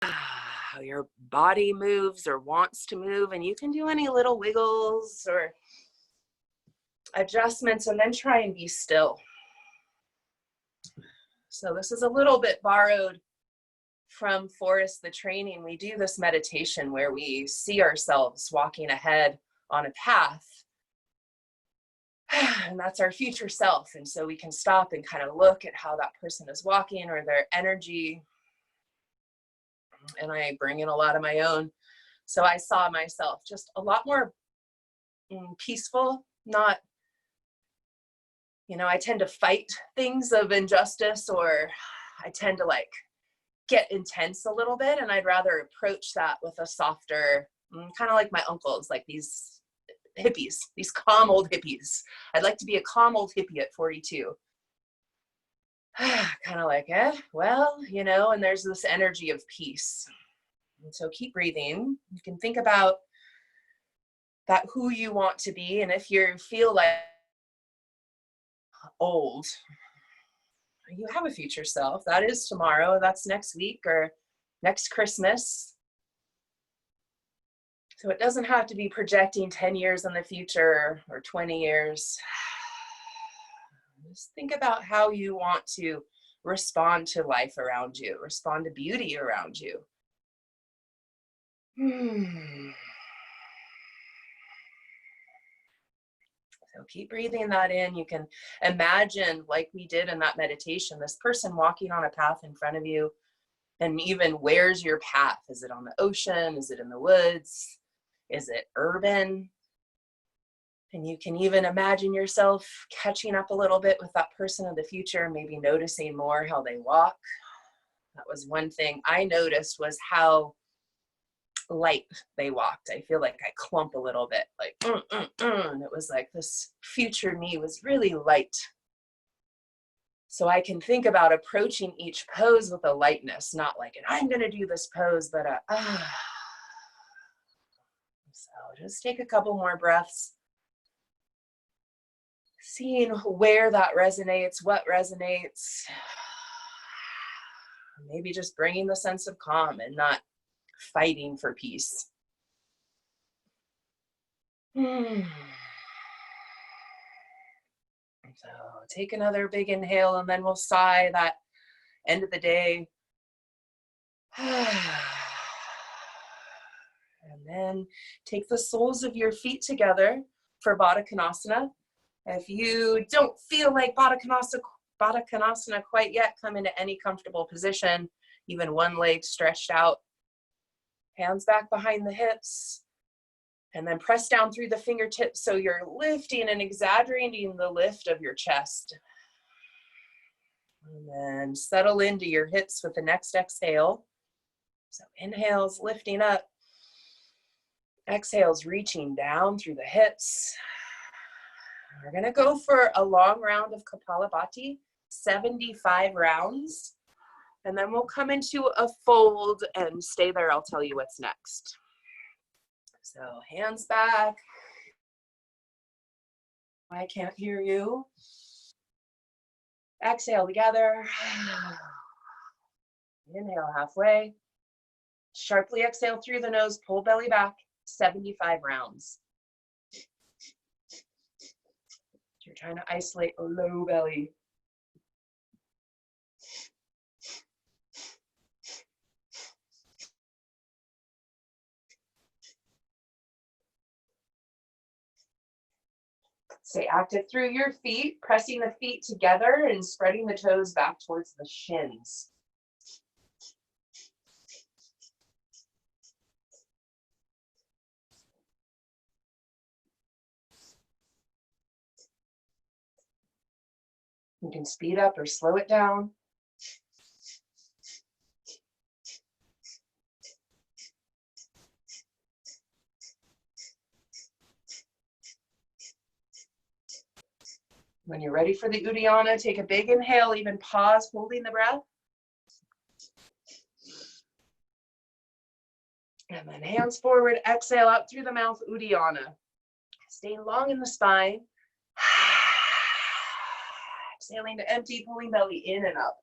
how your body moves or wants to move, and you can do any little wiggles or adjustments, and then try and be still. So this is a little bit borrowed from Forest the Training. We do this meditation where we see ourselves walking ahead on a path, and that's our future self. And so we can stop and kind of look at how that person is walking or their energy. And I bring in a lot of my own. So I saw myself just a lot more peaceful, not, I tend to fight things of injustice, or I tend to like get intense a little bit. And I'd rather approach that with a softer, kind of like my uncles, like these hippies, these calm old hippies. I'd like to be a calm old hippie at 42. Kind of like, well, and there's this energy of peace. And so keep breathing. You can think about that, who you want to be. And if you feel like old, you have a future self. That is tomorrow. That's next week or next Christmas. So it doesn't have to be projecting 10 years in the future or 20 years. Just think about how you want to respond to life around you, respond to beauty around you. So keep breathing that in. You can imagine, like we did in that meditation, this person walking on a path in front of you. And even, where's your path? Is it on the ocean? Is it in the woods? Is it urban? And you can even imagine yourself catching up a little bit with that person of the future, maybe noticing more how they walk. That was one thing I noticed, was how light they walked. I feel like I clump a little bit, like, and it was like this future me was really light. So I can think about approaching each pose with a lightness, not like an I'm going to do this pose, but So just take a couple more breaths, seeing where that resonates, what resonates. Maybe just bringing the sense of calm and not fighting for peace. So take another big inhale, and then we'll sigh that end of the day. And then take the soles of your feet together for Baddha Konasana. If you don't feel like Baddha Konasana quite yet, come into any comfortable position, even one leg stretched out. Hands back behind the hips. And then press down through the fingertips so you're lifting and exaggerating the lift of your chest. And then settle into your hips with the next exhale. So inhales, lifting up. Exhales, reaching down through the hips. We're going to go for a long round of Kapalabhati, 75 rounds. And then we'll come into a fold and stay there. I'll tell you what's next. So hands back. I can't hear you. Exhale together. Inhale halfway. Sharply exhale through the nose, pull belly back, 75 rounds. You're trying to isolate a low belly. Stay active through your feet, pressing the feet together and spreading the toes back towards the shins. You can speed up or slow it down. When you're ready for the Uddiyana, take a big inhale, even pause, holding the breath. And then hands forward, exhale out through the mouth, Uddiyana. Staying long in the spine. Exhaling to empty, pulling belly in and up.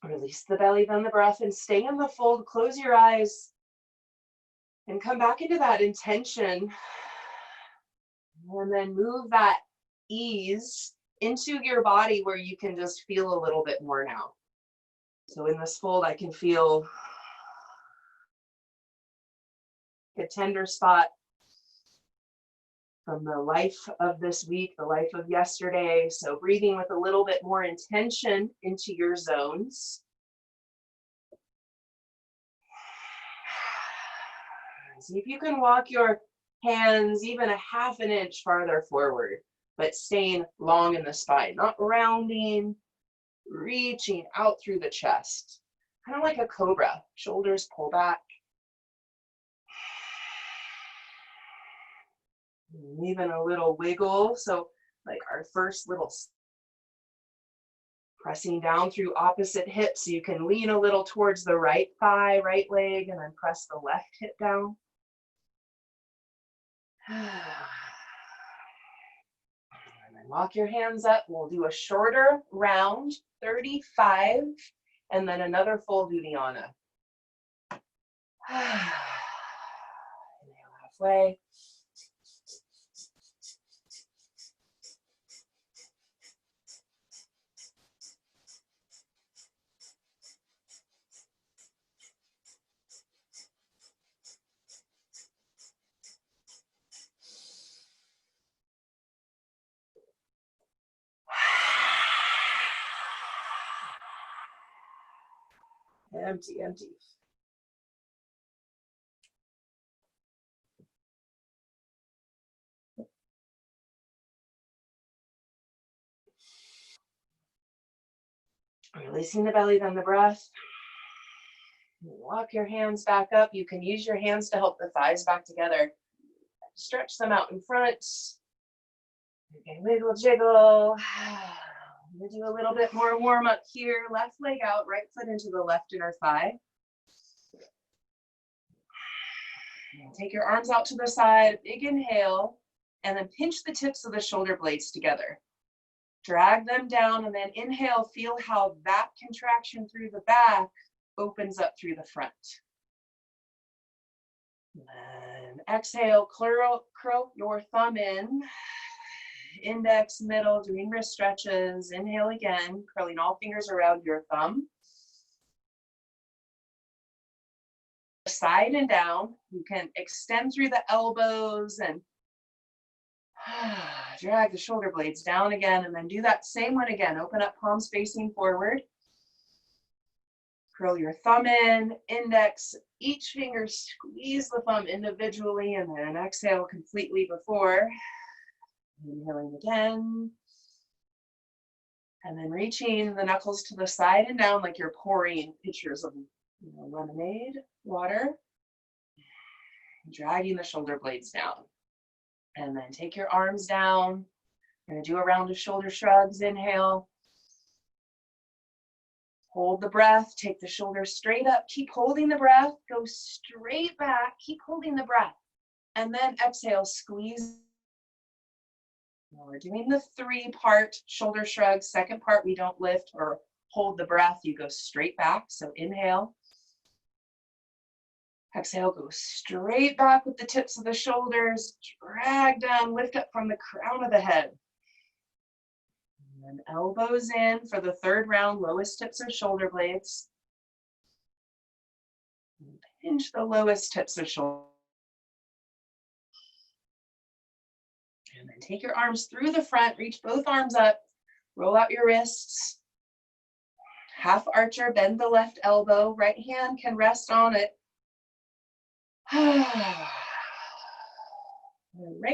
Release the belly, then the breath, and stay in the fold. Close your eyes and come back into that intention. And then move that ease into your body where you can just feel a little bit more now. So in this fold, I can feel a tender spot from the life of this week, the life of yesterday. So breathing with a little bit more intention into your zones. See if you can walk your hands even a half an inch farther forward, but staying long in the spine, not rounding, reaching out through the chest, kind of like a cobra. Shoulders pull back. Even a little wiggle. So like our first little pressing down through opposite hips. So you can lean a little towards the right thigh, right leg, and then press the left hip down. And then walk your hands up. We'll do a shorter round, 35, and then another full Uddiyana. Inhale halfway. Empty, empty. Releasing the belly, then the breath. Walk your hands back up. You can use your hands to help the thighs back together. Stretch them out in front. You can wiggle, jiggle. We'll do a little bit more warm up here. Left leg out, right foot into the left inner thigh. Take your arms out to the side, big inhale, and then pinch the tips of the shoulder blades together. Drag them down, and then inhale, feel how that contraction through the back opens up through the front. And exhale, curl your thumb in. Index, middle, doing wrist stretches. Inhale again, curling all fingers around your thumb. Side and down. You can extend through the elbows and drag the shoulder blades down again, and then do that same one again. Open up, palms facing forward. Curl your thumb in, index, each finger squeeze the thumb individually, and then exhale completely before. Inhaling again. And then reaching the knuckles to the side and down like you're pouring pitchers of lemonade, water. Dragging the shoulder blades down. And then take your arms down. We're going to do a round of shoulder shrugs. Inhale. Hold the breath. Take the shoulders straight up. Keep holding the breath. Go straight back. Keep holding the breath. And then exhale. Squeeze. Now we're doing the 3-part shoulder shrug. Second part, we don't lift or hold the breath. You go straight back. So inhale. Exhale, go straight back with the tips of the shoulders. Drag down, lift up from the crown of the head. And then elbows in for the 3rd round, lowest tips of shoulder blades. Pinch the lowest tips of shoulder. And then take your arms through the front, reach both arms up, roll out your wrists. Half archer, bend the left elbow, right hand can rest on it. Right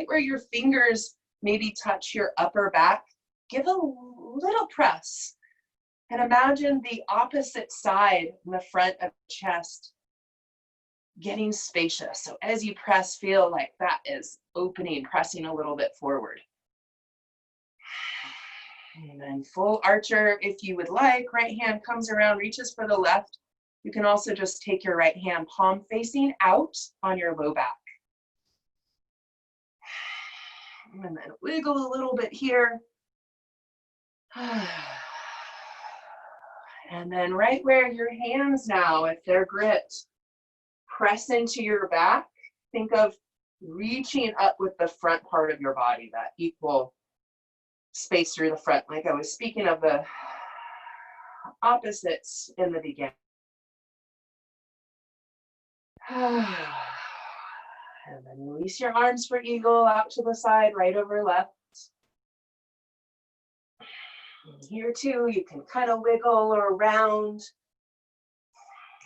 where your fingers maybe touch your upper back, give a little press. And imagine the opposite side in the front of the chest getting spacious. So as you press, feel like that is opening, pressing a little bit forward. And then full archer, if you would like, right hand comes around, reaches for the left. You can also just take your right hand palm facing out on your low back. And then wiggle a little bit here. And then right where your hands now, if they're gripped, press into your back. Think of reaching up with the front part of your body, that equal space through the front, like I was speaking of the opposites in the beginning. And then release your arms for eagle, out to the side, right over left. And here too, you can kind of wiggle or round.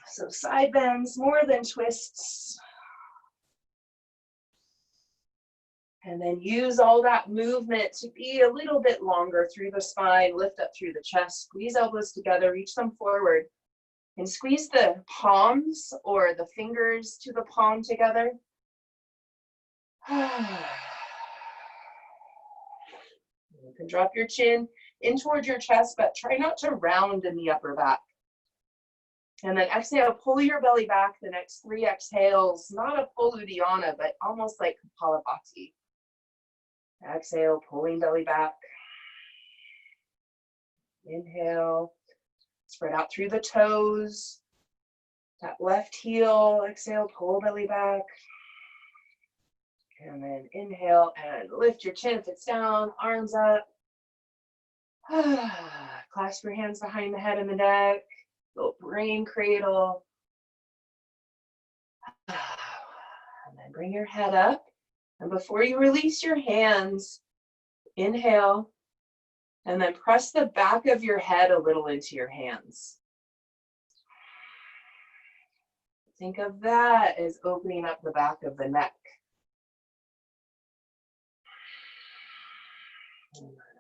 So side bends more than twists. And then use all that movement to be a little bit longer through the spine, lift up through the chest, squeeze elbows together, reach them forward, and squeeze the palms or the fingers to the palm together. You can drop your chin in towards your chest, but try not to round in the upper back. And then exhale, pull your belly back. The next 3 exhales, not a full Uddiyana, but almost like Kapalabhati. Exhale, pulling belly back. Inhale, spread out through the toes. That left heel, exhale, pull belly back. And then inhale and lift your chin if it's down, arms up. Clasp your hands behind the head and the neck. Little brain cradle. And then bring your head up. And before you release your hands, inhale. And then press the back of your head a little into your hands. Think of that as opening up the back of the neck.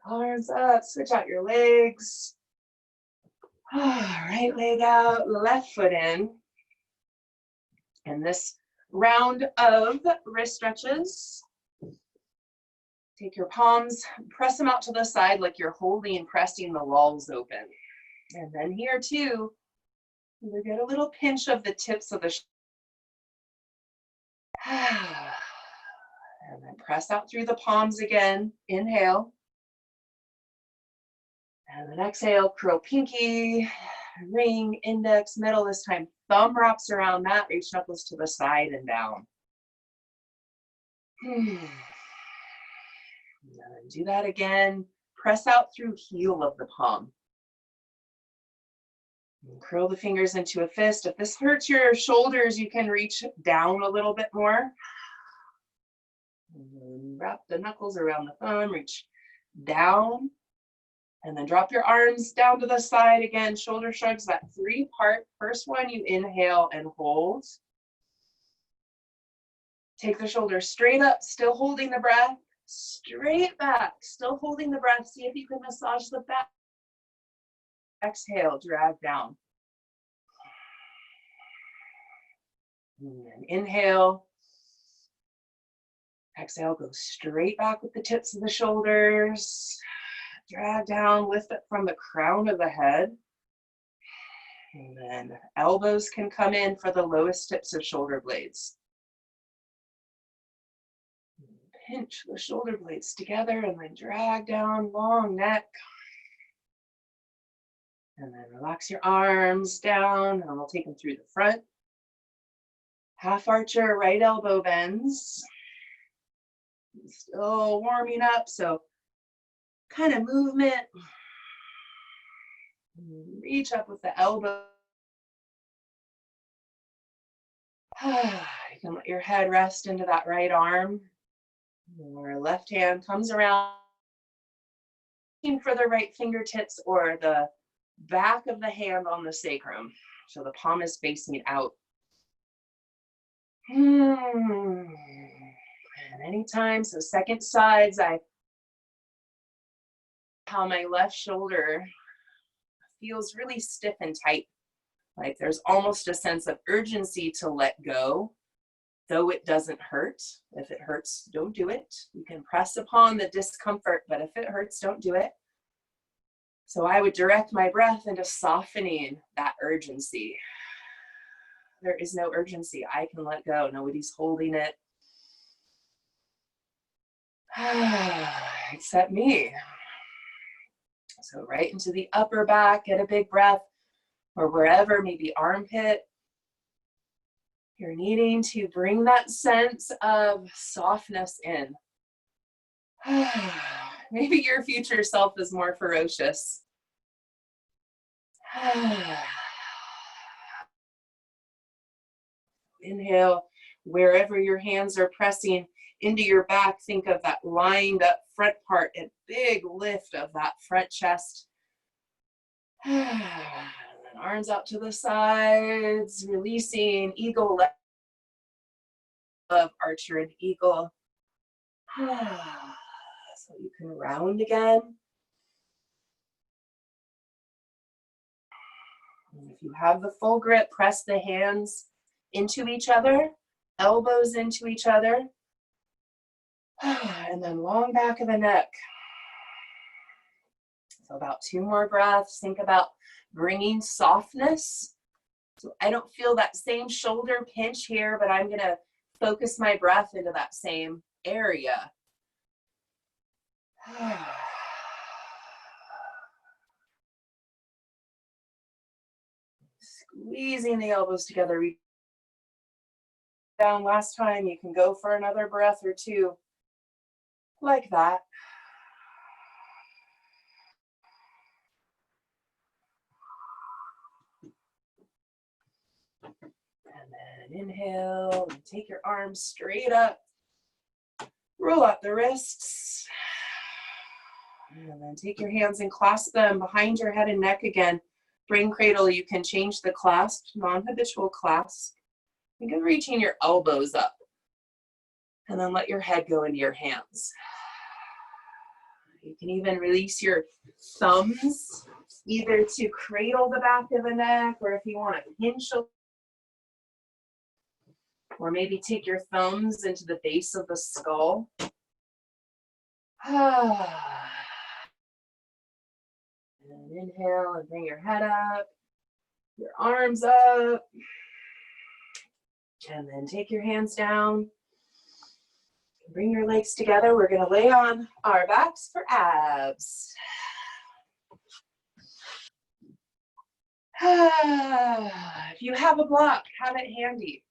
Arms up, switch out your legs. Right leg out, left foot in. And this round of wrist stretches. Take your palms, press them out to the side like you're pressing the walls open. And then here too, you get a little pinch of the tips of the and then press out through the palms again. Inhale. And then exhale, curl pinky, ring, index, middle. This time, thumb wraps around that, reach knuckles to the side and down. And then do that again. Press out through heel of the palm. And curl the fingers into a fist. If this hurts your shoulders, you can reach down a little bit more. And wrap the knuckles around the thumb, reach down. And then drop your arms down to the side again, shoulder shrugs, that 3-part. First one, you inhale and hold. Take the shoulders straight up, still holding the breath. Straight back, still holding the breath. See if you can massage the back. Exhale, drag down. And then inhale. Exhale, go straight back with the tips of the shoulders. Drag down, lift up from the crown of the head. And then elbows can come in for the lowest tips of shoulder blades. Pinch the shoulder blades together and then drag down, long neck. And then relax your arms down and we'll take them through the front. Half archer, right elbow bends. Still warming up, so kind of movement. Reach up with the elbow. You can let your head rest into that right arm. Your left hand comes around, looking for the right fingertips or the back of the hand on the sacrum. So the palm is facing out. And anytime, so second sides, how my left shoulder feels really stiff and tight. Like there's almost a sense of urgency to let go, though it doesn't hurt. If it hurts, don't do it. You can press upon the discomfort, but if it hurts, don't do it. So I would direct my breath into softening that urgency. There is no urgency. I can let go. Nobody's holding it. Except me. So right into the upper back, get a big breath. or wherever, maybe armpit. You're needing to bring that sense of softness in. Maybe your future self is more ferocious. Inhale, wherever your hands are pressing into your back, think of that lined up front part and big lift of that front chest. And then arms out to the sides, releasing eagle, of archer and eagle. So you can round again. And if you have the full grip, press the hands into each other, elbows into each other, and then long back of the neck. So about 2 more breaths. Think about bringing softness. So I don't feel that same shoulder pinch here, but I'm going to focus my breath into that same area. Squeezing the elbows together. Reach down. Last time. You can go for another breath or 2 like that. And then inhale and take your arms straight up. Roll out the wrists. And then take your hands and clasp them behind your head and neck again. Brain cradle, you can change the clasp, non-habitual clasp. Think of reaching your elbows up. And then let your head go into your hands. You can even release your thumbs, either to cradle the back of the neck, or if you want to pinch a, or maybe take your thumbs into the base of the skull. And inhale and bring your head up, your arms up, and then take your hands down. Bring your legs together. We're going to lay on our backs for abs. If you have a block, have it handy.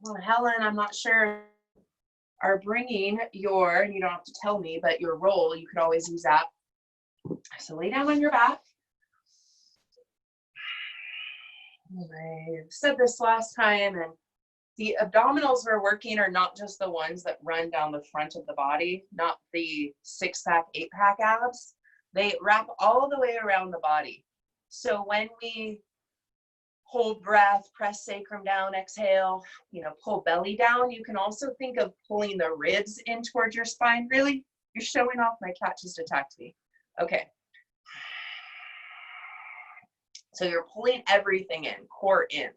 Well, Helen, I'm not sure, are bringing your, and you don't have to tell me, but your roll, you could always use that. So lay down on your back. I said this last time, and the abdominals we're working are not just the ones that run down the front of the body, not the 6-pack, 8-pack abs. They wrap all the way around the body. So when we hold breath, press sacrum down, exhale, pull belly down, you can also think of pulling the ribs in towards your spine. Really? You're showing off. My cat just attacked me. Okay. So you're pulling everything in, core in.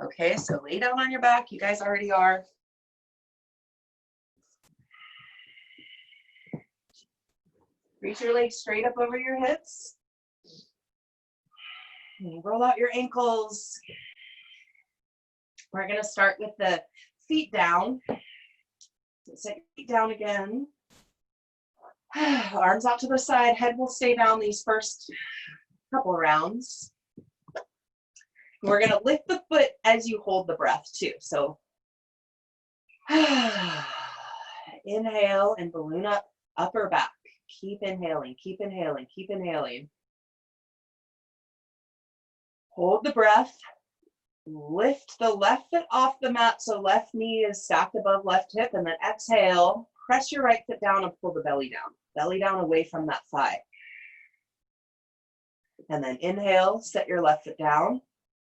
Okay, so lay down on your back. You guys already are. Reach your legs straight up over your hips. And roll out your ankles. We're going to start with the feet down. So set your feet down again. Arms out to the side. Head will stay down these first couple rounds. We're going to lift the foot as you hold the breath too. So inhale and balloon up, upper back. Keep inhaling, keep inhaling, keep inhaling. Hold the breath. Lift the left foot off the mat so left knee is stacked above left hip, and then exhale. Press your right foot down and pull the belly down. Belly down away from that thigh. And then inhale, set your left foot down.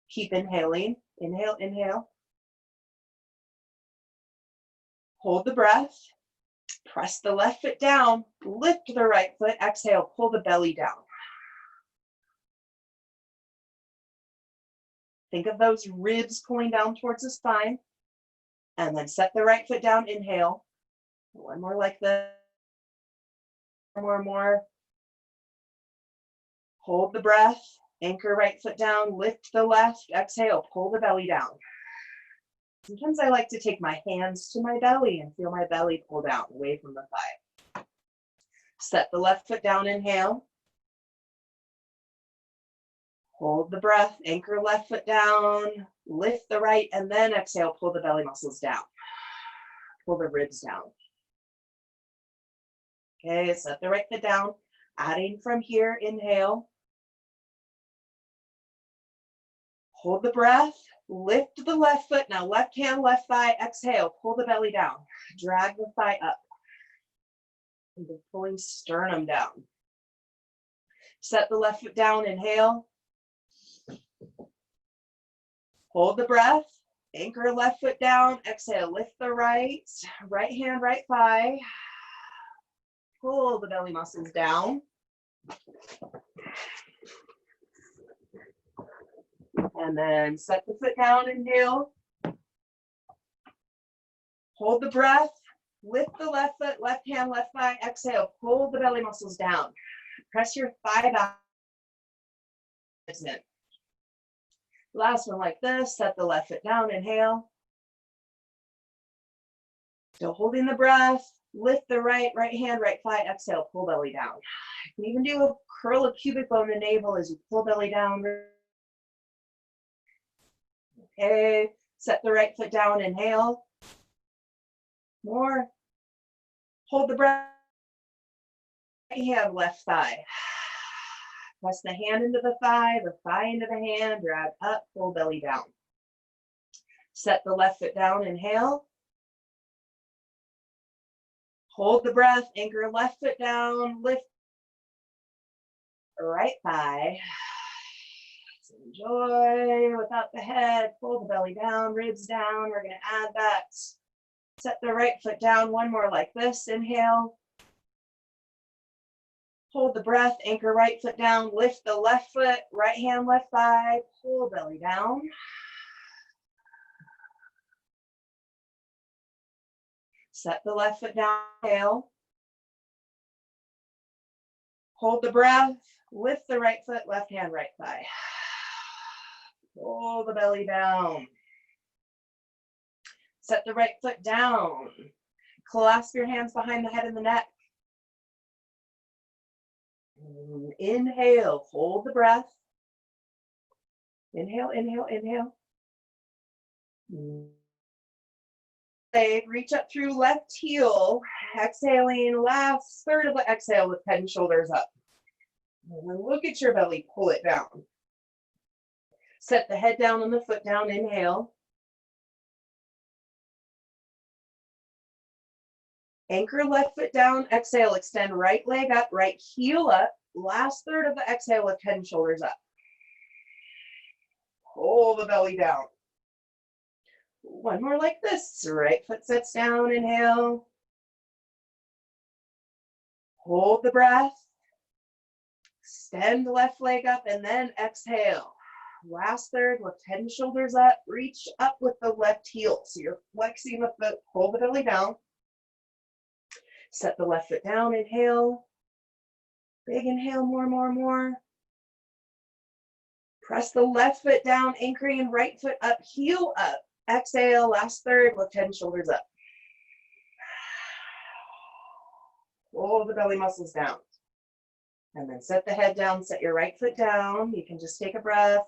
Keep inhaling. Inhale, inhale. Hold the breath. Press the left foot down. Lift the right foot. Exhale, pull the belly down. Think of those ribs pulling down towards the spine. And then set the right foot down. Inhale. One more like this. More. Hold the breath. Anchor right foot down. Lift the left. Exhale. Pull the belly down. Sometimes I like to take my hands to my belly and feel my belly pull down away from the thigh. Set the left foot down. Inhale. Hold the breath, anchor left foot down, lift the right, and then exhale, pull the belly muscles down. Pull the ribs down. Okay, set the right foot down. Adding from here, inhale. Hold the breath, lift the left foot. Now left hand, left thigh, exhale, pull the belly down. Drag the thigh up. And then pulling sternum down. Set the left foot down, inhale. Hold the breath, anchor left foot down, exhale, lift the right hand, right thigh. Pull the belly muscles down. And then set the foot down, inhale. Hold the breath, lift the left foot, left hand, left thigh, exhale, pull the belly muscles down. Press your thigh back. Last one like this, set the left foot down, inhale. Still holding the breath, lift the right hand, right thigh, exhale, pull belly down. You can even do a curl of pubic bone and navel as you pull belly down. Okay, set the right foot down, inhale. More. Hold the breath, right hand, left thigh. Press the hand into the thigh into the hand, drag up, pull belly down. Set the left foot down, inhale. Hold the breath, anchor left foot down, lift right thigh. Enjoy without the head, pull the belly down, ribs down. We're gonna add that. Set the right foot down, one more like this, inhale. Hold the breath, anchor right foot down, lift the left foot, right hand, left thigh, pull belly down. Set the left foot down, inhale. Hold the breath, lift the right foot, left hand, right thigh. Pull the belly down. Set the right foot down. Clasp your hands behind the head and the neck. Inhale, hold the breath. Inhale, inhale, inhale. Leg, reach up through left heel. Exhaling, last third of the exhale with head and shoulders up. And then look at your belly, pull it down. Set the head down and the foot down, inhale. Anchor left foot down, exhale, extend right leg up, right heel up. Last third of the exhale with head and shoulders up. Pull the belly down. One more like this. Right foot sits down, inhale. Hold the breath. Extend the left leg up and then exhale. Last third, lift head and shoulders up. Reach up with the left heel. So you're flexing the foot, pull the belly down. Set the left foot down, inhale. Big inhale, more. Press the left foot down, anchoring right foot up, heel up. Exhale, last third, lift head and shoulders up. Pull the belly muscles down. And then set the head down, set your right foot down. You can just take a breath.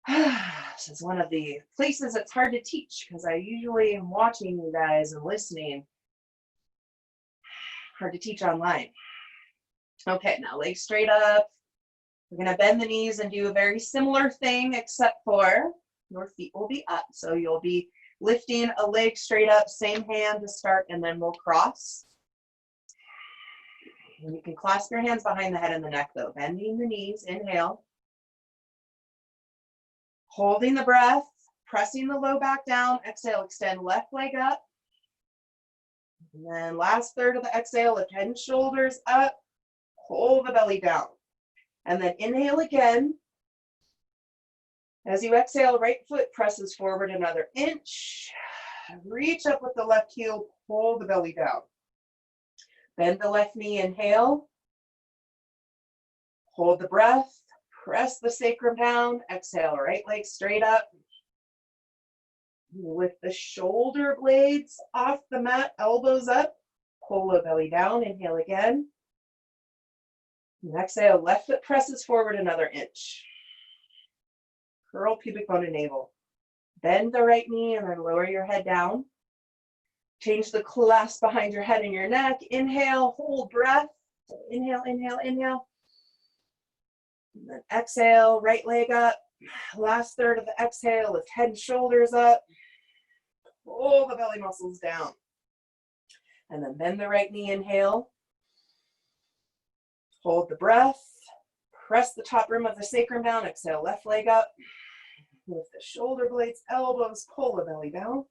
This is one of the places it's hard to teach because I usually am watching you guys and listening. Hard to teach online. Okay, now legs straight up. We're gonna bend the knees and do a very similar thing except for your feet will be up. So you'll be lifting a leg straight up, same hand to start, and then we'll cross. And you can clasp your hands behind the head and the neck though. Bending the knees, inhale. Holding the breath, pressing the low back down, exhale, extend left leg up. And then last third of the exhale, lift head and shoulders up, pull the belly down. And then inhale again. As you exhale, right foot presses forward another inch. Reach up with the left heel, pull the belly down. Bend the left knee, inhale. Hold the breath, press the sacrum down, exhale, right leg straight up. With the shoulder blades off the mat, elbows up, pull the belly down, inhale again. And exhale, left foot presses forward another inch. Curl pubic bone and navel. Bend the right knee and then lower your head down. Change the clasp behind your head and your neck. Inhale, hold breath. So inhale, inhale, inhale. And then exhale, right leg up. Last third of the exhale, lift head and shoulders up. Pull the belly muscles down. And then bend the right knee, inhale. Hold the breath. Press the top rim of the sacrum down. Exhale, left leg up. Lift the shoulder blades, elbows, pull the belly down.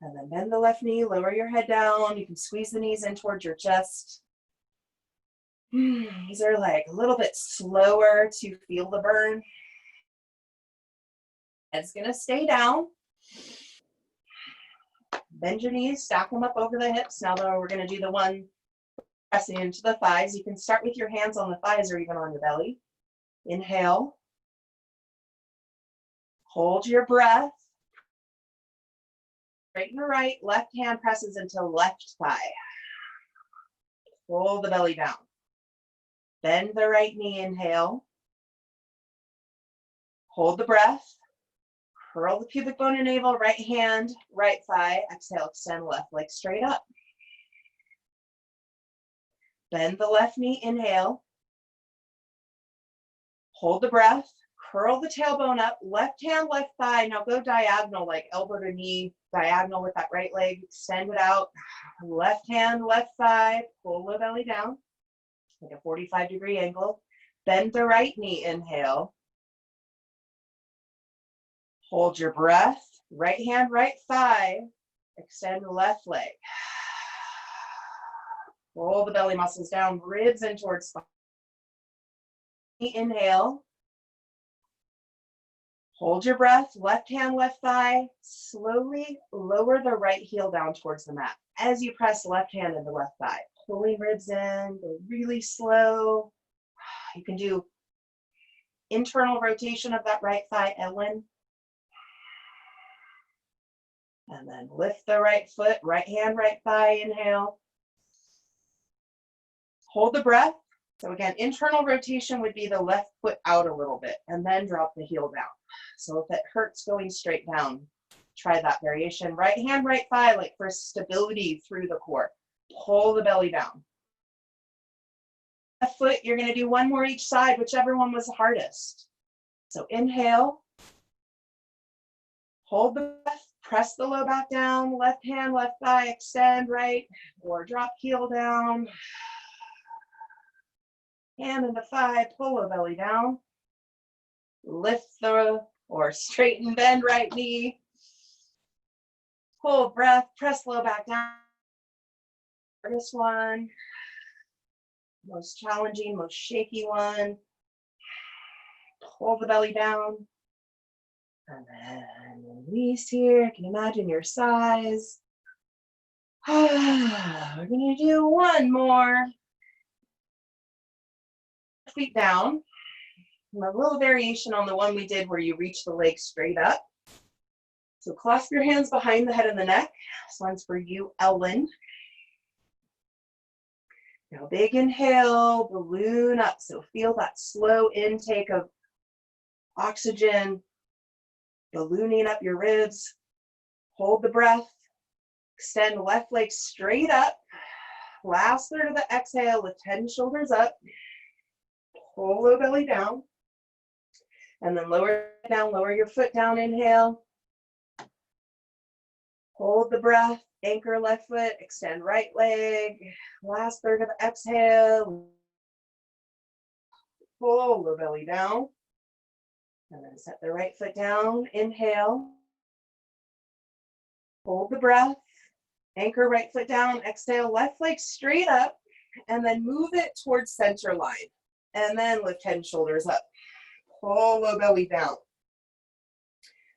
And then bend the left knee, lower your head down. You can squeeze the knees in towards your chest. These are like a little bit slower to feel the burn. Head's gonna stay down. Bend your knees, stack them up over the hips. Now though, we're gonna do the one pressing into the thighs. You can start with your hands on the thighs or even on your belly. Inhale. Hold your breath. Straighten the right, left hand presses into left thigh. Pull the belly down. Bend the right knee, inhale. Hold the breath. Curl the pubic bone and navel, right hand, right thigh. Exhale, extend left leg straight up. Bend the left knee, inhale. Hold the breath. Curl the tailbone up, left hand, left thigh. Now go diagonal, like elbow to knee, diagonal with that right leg. Extend it out. Left hand, left thigh. Pull the belly down, like a 45-degree angle. Bend the right knee, inhale. Hold your breath. Right hand, right thigh. Extend the left leg. Pull the belly muscles down, ribs in towards spine. Inhale. Hold your breath, left hand, left thigh. Slowly lower the right heel down towards the mat as you press left hand into left thigh. Pulling ribs in, go really slow. You can do internal rotation of that right thigh, Ellen. And then lift the right foot, right hand, right thigh, inhale. Hold the breath. So again, internal rotation would be the left foot out a little bit and then drop the heel down. So if it hurts going straight down, try that variation. Right hand, right thigh, like for stability through the core. Pull the belly down. Left foot, you're gonna do one more each side, whichever one was the hardest. So inhale, hold the breath, press the low back down, left hand, left thigh, extend right, or drop heel down. Hand in the thigh, pull the belly down. Lift the, or straighten, bend right knee. Pull breath, press low back down. Hardest one. Most challenging, most shaky one. Pull the belly down. And then release here. You can imagine your size. We're gonna do one more. Feet down. And a little variation on the one we did where you reach the leg straight up. So clasp your hands behind the head and the neck. This one's for you, Ellen. Now big inhale, balloon up. So feel that slow intake of oxygen, ballooning up your ribs. Hold the breath. Extend left leg straight up. Last third of the exhale, lift head and shoulders up. Pull the belly down. And then lower it down, lower your foot down, inhale. Hold the breath, anchor left foot, extend right leg. Last third of the exhale. Pull the belly down. And then set the right foot down, inhale. Hold the breath, anchor right foot down, exhale, left leg straight up, and then move it towards center line. And then lift head and shoulders up. Pull the belly down.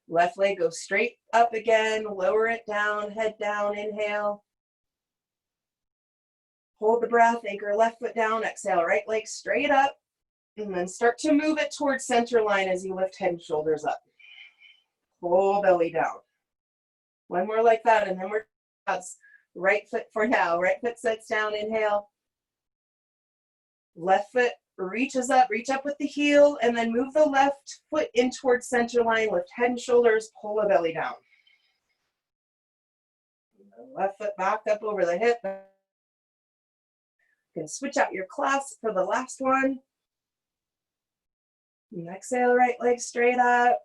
Left leg goes straight up again, lower it down, head down, inhale. Hold the breath, anchor left foot down, exhale, right leg straight up, and then start to move it towards center line as you lift head and shoulders up. Pull belly down. One more like that, and then we're right foot for now. Right foot sits down, inhale. Left foot reaches up, reach up with the heel, and then move the left foot in towards center line. Lift head and shoulders, pull the belly down. Left foot back up over the hip. You can switch out your clasp for the last one. And exhale, right leg straight up.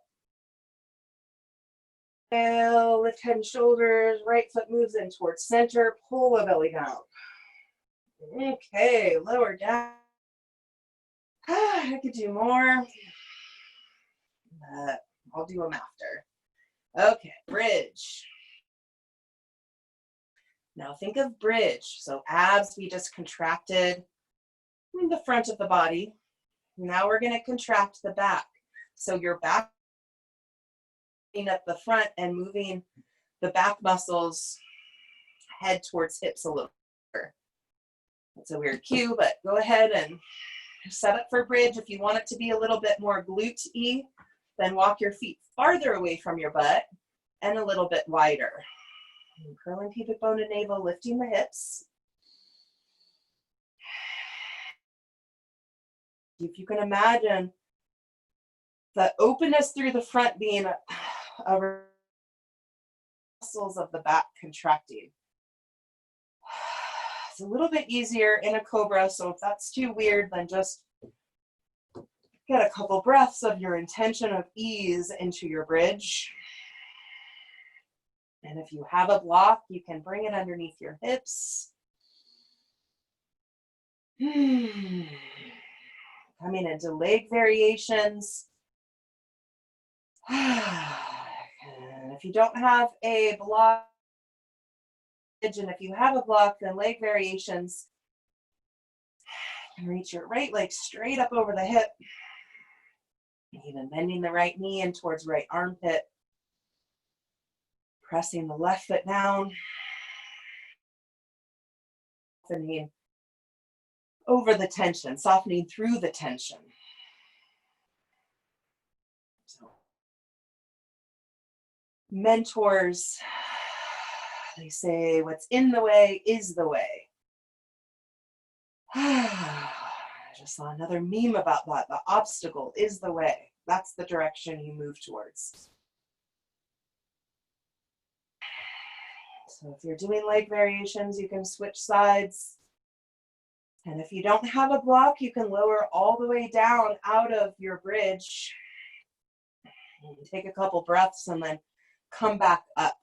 Exhale, lift head and shoulders, right foot moves in towards center, pull the belly down. Okay, lower down. I could do more, but I'll do them after. Okay, bridge. Now think of bridge. So abs, we just contracted in the front of the body. Now we're going to contract the back. So your back at the front and moving the back muscles head towards hips a little bit. That's a weird cue, but go ahead and set up for bridge. If you want it to be a little bit more glute-y, then walk your feet farther away from your butt and a little bit wider. And curling pubic bone to navel, lifting the hips. If you can imagine the openness through the front being a muscles of the back contracting. It's a little bit easier in a cobra, so if that's too weird, then just get a couple breaths of your intention of ease into your bridge. And if you have a block, you can bring it underneath your hips. Coming into leg variations. And if you don't have a block, and if you have a block, then leg variations. You can reach your right leg straight up over the hip. Even bending the right knee in towards right armpit. Pressing the left foot down. Softening over the tension, softening through the tension. So, mentors, they say what's in the way is the way. I just saw another meme about that. The obstacle is the way. That's the direction you move towards. So if you're doing leg variations, you can switch sides. And if you don't have a block, you can lower all the way down out of your bridge. You can take a couple breaths and then come back up.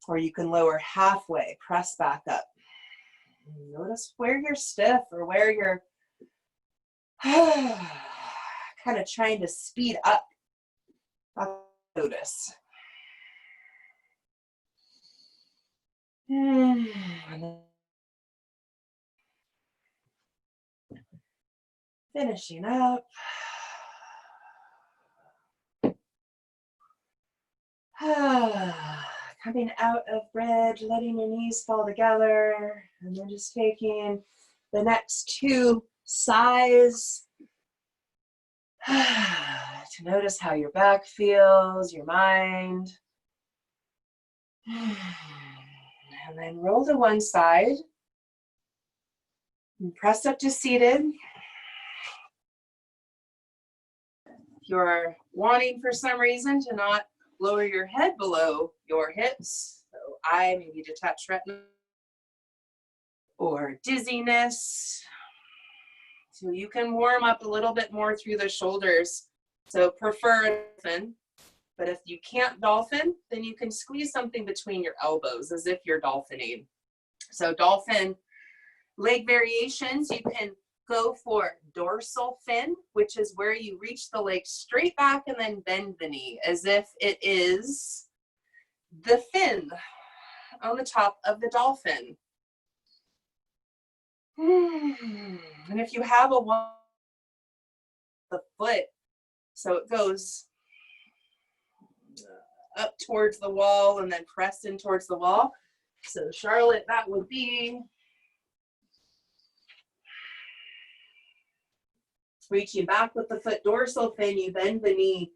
Or you can lower halfway, press back up. Notice where you're stiff or where you're kind of trying to speed up. Notice. Finishing up. Coming out of bridge, letting your knees fall together, and then just taking the next two sighs to notice how your back feels, your mind. And then roll to one side and press up to seated. If you're wanting for some reason to not lower your head below your hips, so eye, maybe detached retina, or dizziness. So you can warm up a little bit more through the shoulders. So prefer dolphin, but if you can't dolphin, then you can squeeze something between your elbows as if you're dolphining. So dolphin leg variations, you can go for dorsal fin, which is where you reach the leg straight back and then bend the knee as if it is the fin on the top of the dolphin. And if you have the foot, so it goes up towards the wall and then pressed in towards the wall. So Charlotte, that would be reaching back with the foot dorsal fin, you bend the knee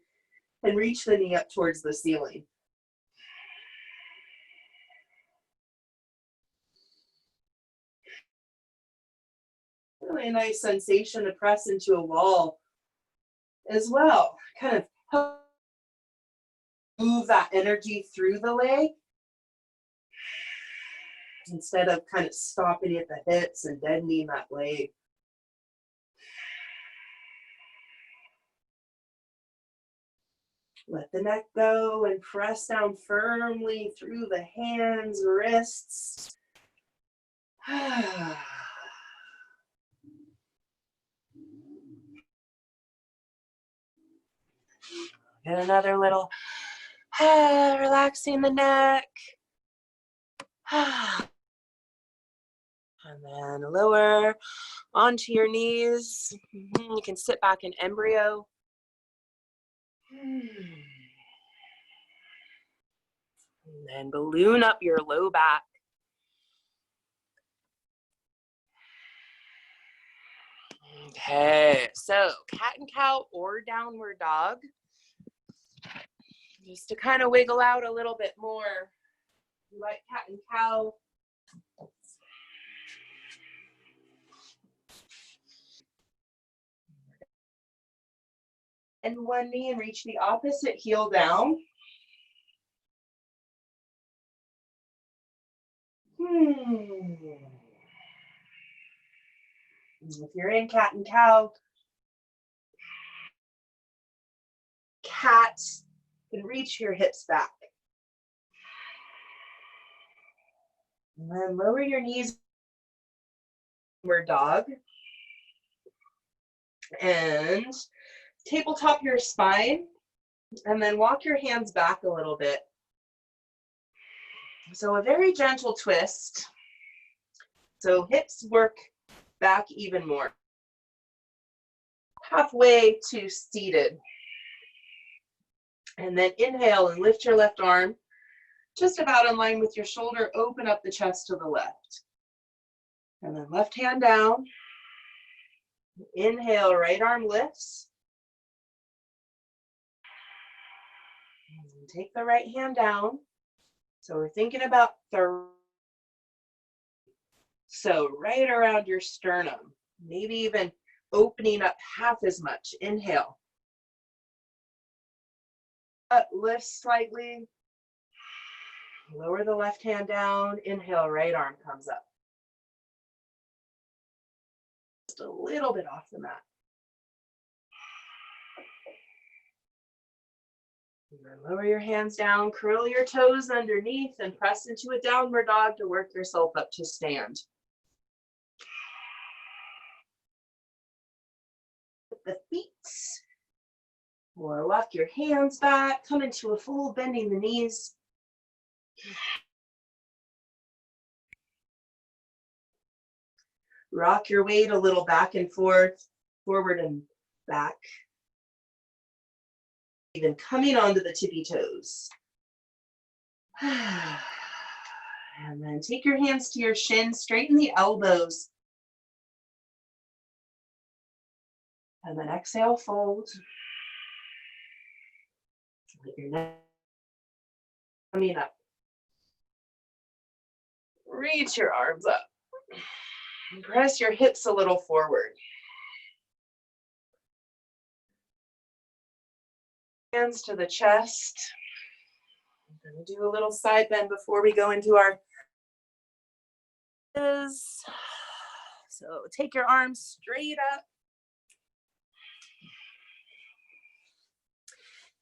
and reach the knee up towards the ceiling. really nice sensation to press into a wall as well. Kind of help move that energy through the leg instead of kind of stopping at the hips and deadening that leg. Let the neck go and press down firmly through the hands, wrists. Get another little relaxing the neck. And then lower onto your knees. You can sit back in embryo. And then balloon up your low back. Okay, so cat and cow or downward dog. Just to kind of wiggle out a little bit more. You like cat and cow. And one knee and reach the opposite heel down. If you're in cat and cow, cat, you can reach your hips back. And then lower your knees, downward dog. And tabletop your spine, and then walk your hands back a little bit. So a very gentle twist. So hips work back even more. Halfway to seated. And then inhale and lift your left arm just about in line with your shoulder. Open up the chest to the left. And then left hand down. Inhale, right arm lifts. And take the right hand down. So we're thinking about so right around your sternum, maybe even opening up half as much. Inhale. Lift slightly. Lower the left hand down. Inhale, right arm comes up. Just a little bit off the mat. And then lower your hands down, curl your toes underneath, and press into a downward dog to work yourself up to stand. The feet, or walk your hands back, come into a full bending the knees. Rock your weight a little back and forth, forward and back. Even coming onto the tippy toes. And then take your hands to your shins, straighten the elbows. And then exhale, fold. Let your neck coming up. Reach your arms up. And press your hips a little forward. Hands to the chest. I'm going to do a little side bend before we go into our so take your arms straight up.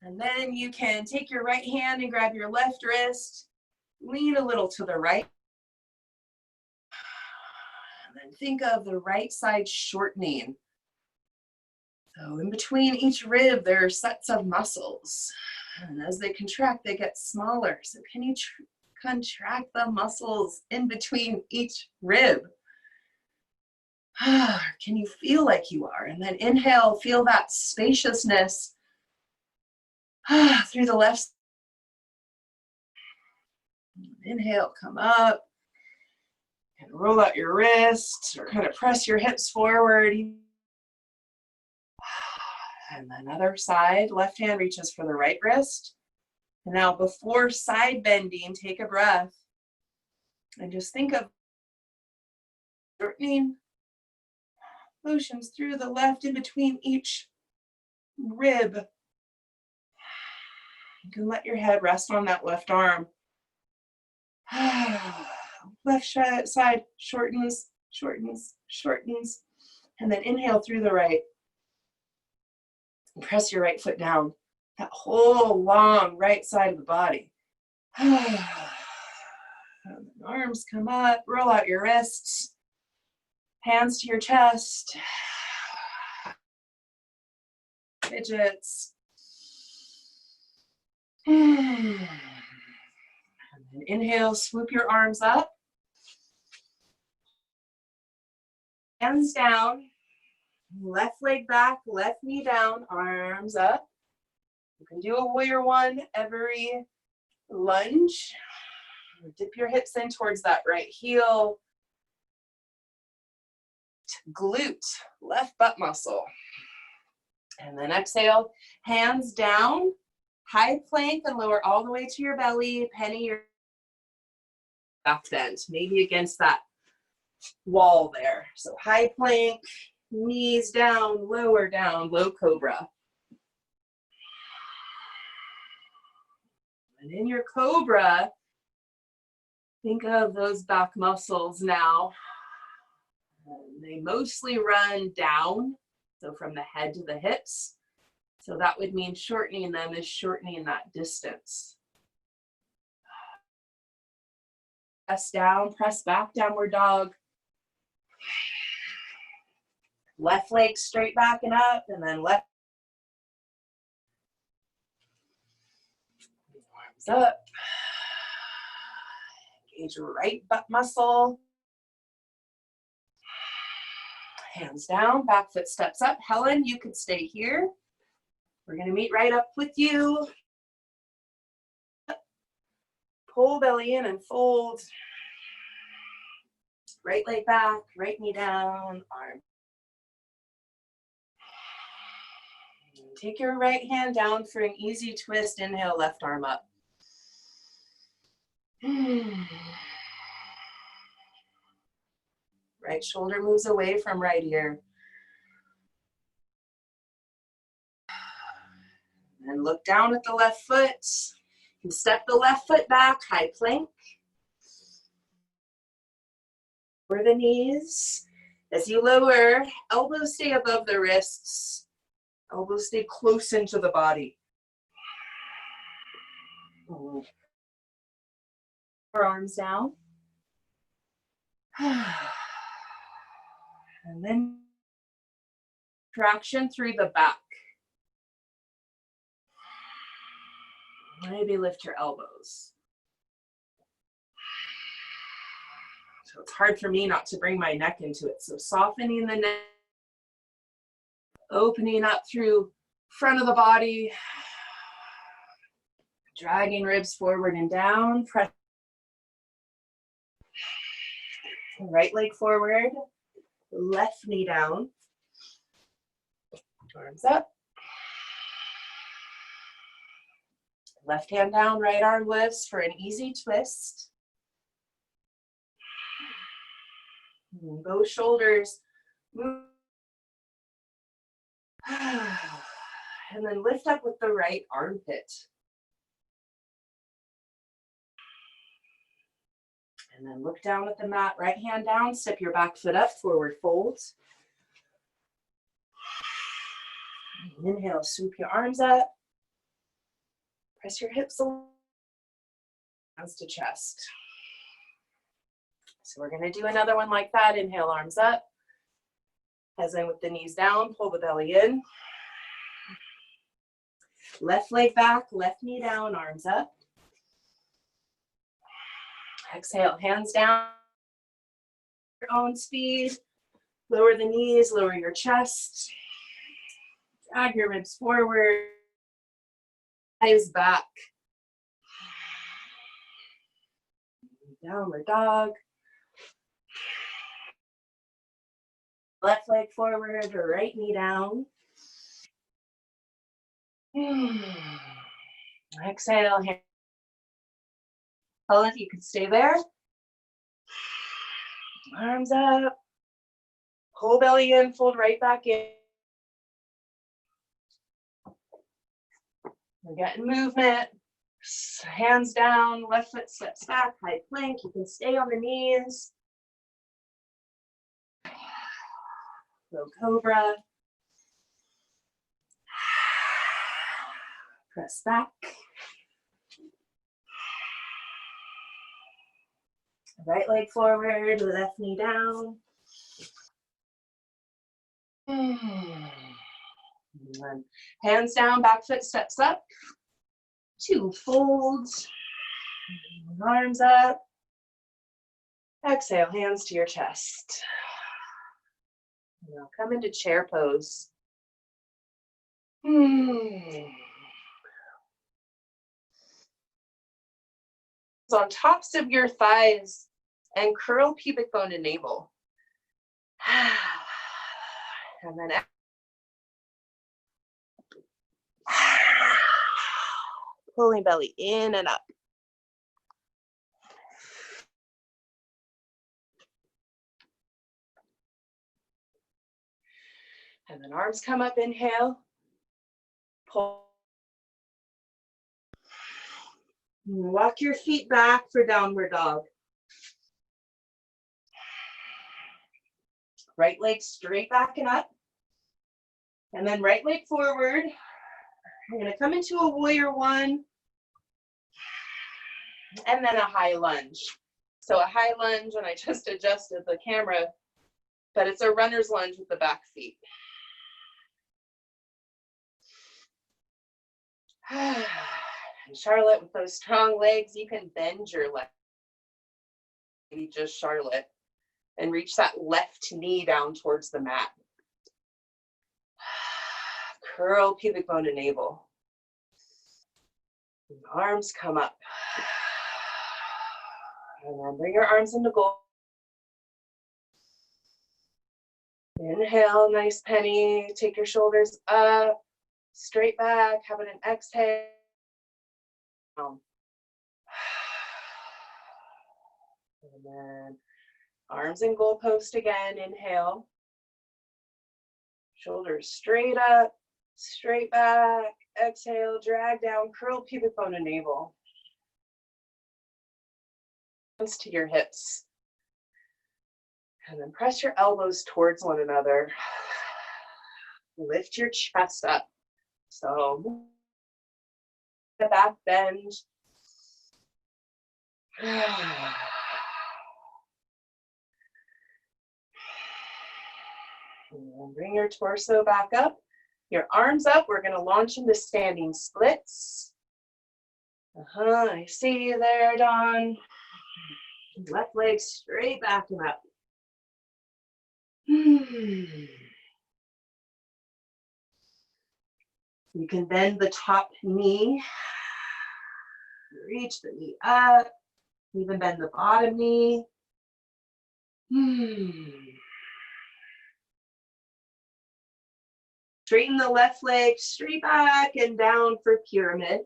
And then you can take your right hand and grab your left wrist, lean a little to the right. And then think of the right side shortening. So in between each rib, there are sets of muscles. And as they contract, they get smaller. So can you contract the muscles in between each rib? Can you feel like you are? And then inhale, feel that spaciousness through the left. Inhale, come up. And roll out your wrists or kind of press your hips forward. And then other side, left hand reaches for the right wrist. And now before side bending, take a breath. And just think of shortening Motions through the left in between each rib. You can let your head rest on that left arm. Left side shortens, shortens, shortens. And then inhale through the right. And press your right foot down. That whole long right side of the body. Arms come up, roll out your wrists. Hands to your chest. Fidgets. And then inhale, swoop your arms up. Hands down. Left leg back, left knee down, arms up. You can do a warrior one every lunge. Dip your hips in towards that right heel. Glute, left butt muscle. And then exhale, hands down, high plank and lower all the way to your belly, penny your back bend, maybe against that wall there. So high plank, knees down, low cobra. And in your cobra, think of those back muscles now. They mostly run down, so from the head to the hips. So that would mean shortening them is shortening that distance. Press down, press back, downward dog. Left leg straight back and up, and then left. Arms up. Engage your right butt muscle. Hands down, back foot steps up. Helen, you could stay here. We're gonna meet right up with you. Pull belly in and fold. Right leg back, right knee down, arm. Take your right hand down for an easy twist. Inhale, left arm up. Right shoulder moves away from right ear. And look down at the left foot. You step the left foot back, high plank. Lower the knees. As you lower, elbows stay above the wrists. Elbows stay close into the body. Arms down. And then traction through the back. Maybe lift your elbows. So it's hard for me not to bring my neck into it. So softening the neck, opening up through front of the body, dragging ribs forward and down, press right leg forward, left knee down, arms up. Left hand down, right arm lifts for an easy twist. Both shoulders move. And then lift up with the right armpit. And then look down at the mat, right hand down, step your back foot up, forward fold. Inhale, swoop your arms up. Press your hips along, hands to chest. So we're gonna do another one like that. Inhale, arms up. As in with the knees down, pull the belly in. Left leg back, left knee down, arms up. Exhale, hands down. Your own speed. Lower the knees, lower your chest. Drag your ribs forward. Eyes back. Downward dog. Left leg forward, right knee down. Exhale. Helen, you can stay there. Arms up. Whole belly in, fold right back in. We're getting movement. Hands down, left foot steps back, high plank. You can stay on the knees. Low cobra. Press back. Right leg forward, left knee down. And then hands down, back foot steps up. 2 folds. Arms up. Exhale, hands to your chest. Now come into chair pose. On tops of your thighs and curl pubic bone to navel. And then pulling belly in and up. And then arms come up, inhale. Pull. Walk your feet back for downward dog. Right leg straight back and up. And then right leg forward. We're going to come into a warrior one. And then a high lunge. So a high lunge, and I just adjusted the camera, but it's a runner's lunge with the back feet. And Charlotte, with those strong legs, you can bend your leg. Maybe just Charlotte. And reach that left knee down towards the mat. Curl pubic bone to navel. And arms come up. And then bring your arms into goal. Inhale, nice penny. Take your shoulders up, straight back. Have an exhale. And then arms in goal post again. Inhale. Shoulders straight up, straight back. Exhale, drag down, curl pubic bone to navel. Hands to your hips. And then press your elbows towards one another. Lift your chest up. So the back bend. And bring your torso back up. Your arms up. We're going to launch into standing splits. I see you there, Dawn. Left leg straight back and up. You can bend the top knee. Reach the knee up. Even bend the bottom knee. Straighten the left leg straight back and down for pyramid.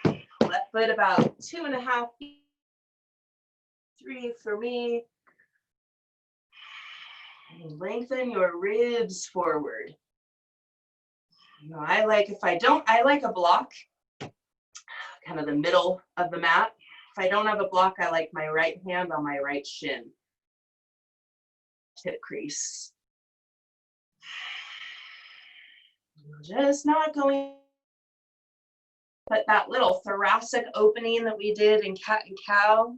Left foot about 2.5 feet. 3 for me. And lengthen your ribs forward. I like a block, kind of the middle of the mat. If I don't have a block, I like my right hand on my right shin. Hip crease. Just not going, but that little thoracic opening that we did in cat and cow.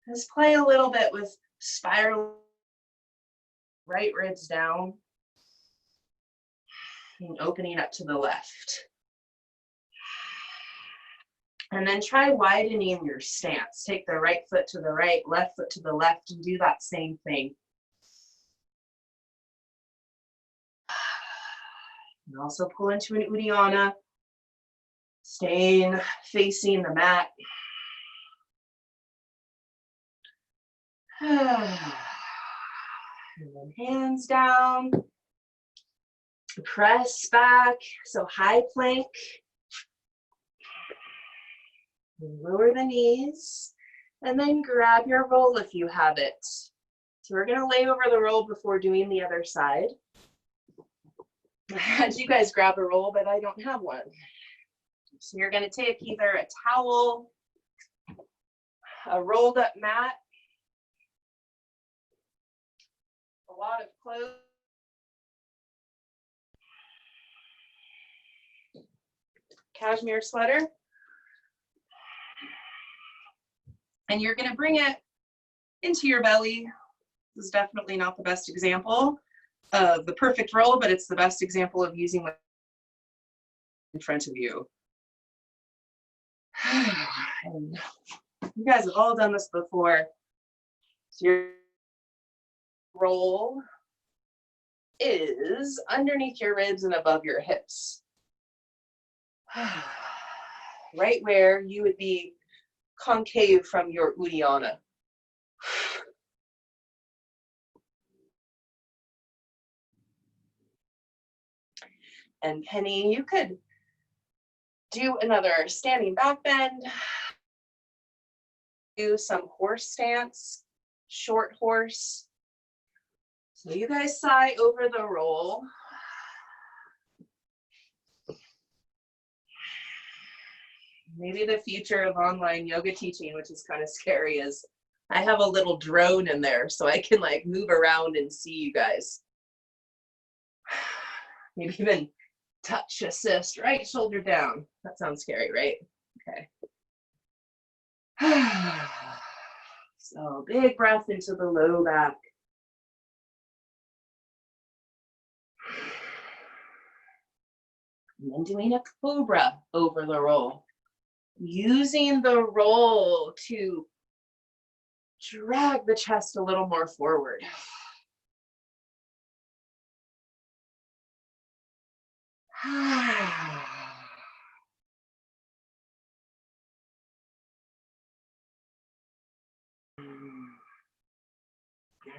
Let's play a little bit with spiral, right ribs down, and opening up to the left. And then try widening your stance. Take the right foot to the right, left foot to the left, and do that same thing. And also pull into an Uddiyana, staying facing the mat. And then hands down, press back, so high plank. Lower the knees, and then grab your roll if you have it. So we're gonna lay over the roll before doing the other side. I had you guys grab a roll, but I don't have one. So you're gonna take either a towel, a rolled up mat, a lot of clothes, cashmere sweater, and you're gonna bring it into your belly. This is definitely not the best example of the perfect roll, but it's the best example of using what's in front of you. And you guys have all done this before. So your roll is underneath your ribs and above your hips. Right where you would be concave from your Uddiyana. And Penny, you could do another standing back bend, do some horse stance, short horse. So you guys sigh over the roll. Maybe the future of online yoga teaching, which is kind of scary, is I have a little drone in there so I can like move around and see you guys. Maybe even touch assist, right shoulder down. That sounds scary, right? Okay. So big breath into the low back. And then doing a cobra over the roll. Using the roll to drag the chest a little more forward.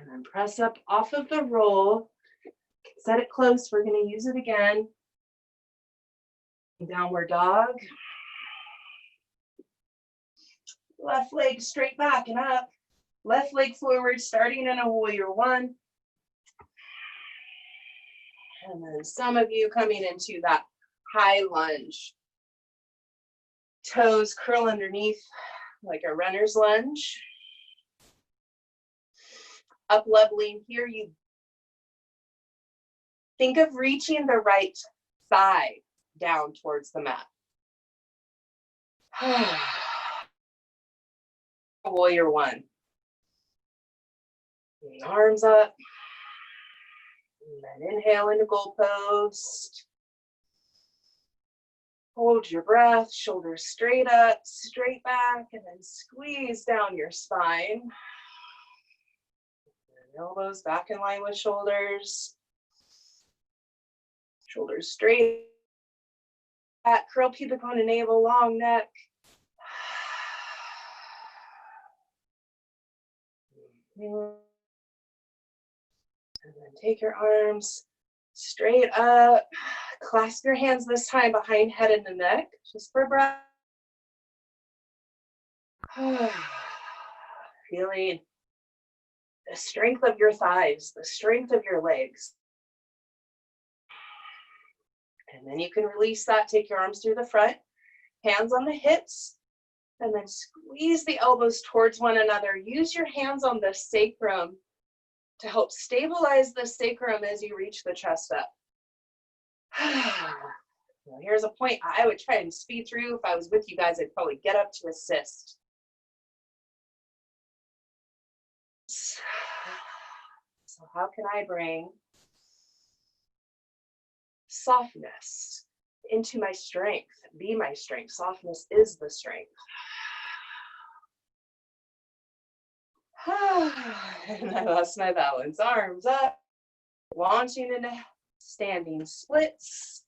And then press up off of the roll. Set it close. We're going to use it again. Downward dog. Left leg straight back and up. Left leg forward, starting in a warrior one. And then some of you coming into that high lunge. Toes curl underneath like a runner's lunge. Up leveling here, you think of reaching the right thigh down towards the mat. Warrior one. And arms up. And then inhale into goal post. Hold your breath, shoulders straight up, straight back, and then squeeze down your spine. And elbows back in line with shoulders. Shoulders straight. Back, curl pubic bone and navel, long neck. And then take your arms straight up. Clasp your hands this time behind head and the neck, just for breath. Feeling the strength of your thighs, the strength of your legs. And then you can release that, take your arms through the front, hands on the hips, and then squeeze the elbows towards one another. Use your hands on the sacrum to help stabilize the sacrum as you reach the chest up. Well, here's a point I would try and speed through. If I was with you guys, I'd probably get up to assist. So how can I bring softness into my strength? Be my strength. Softness is the strength. And I lost my balance. Arms up, launching into standing splits.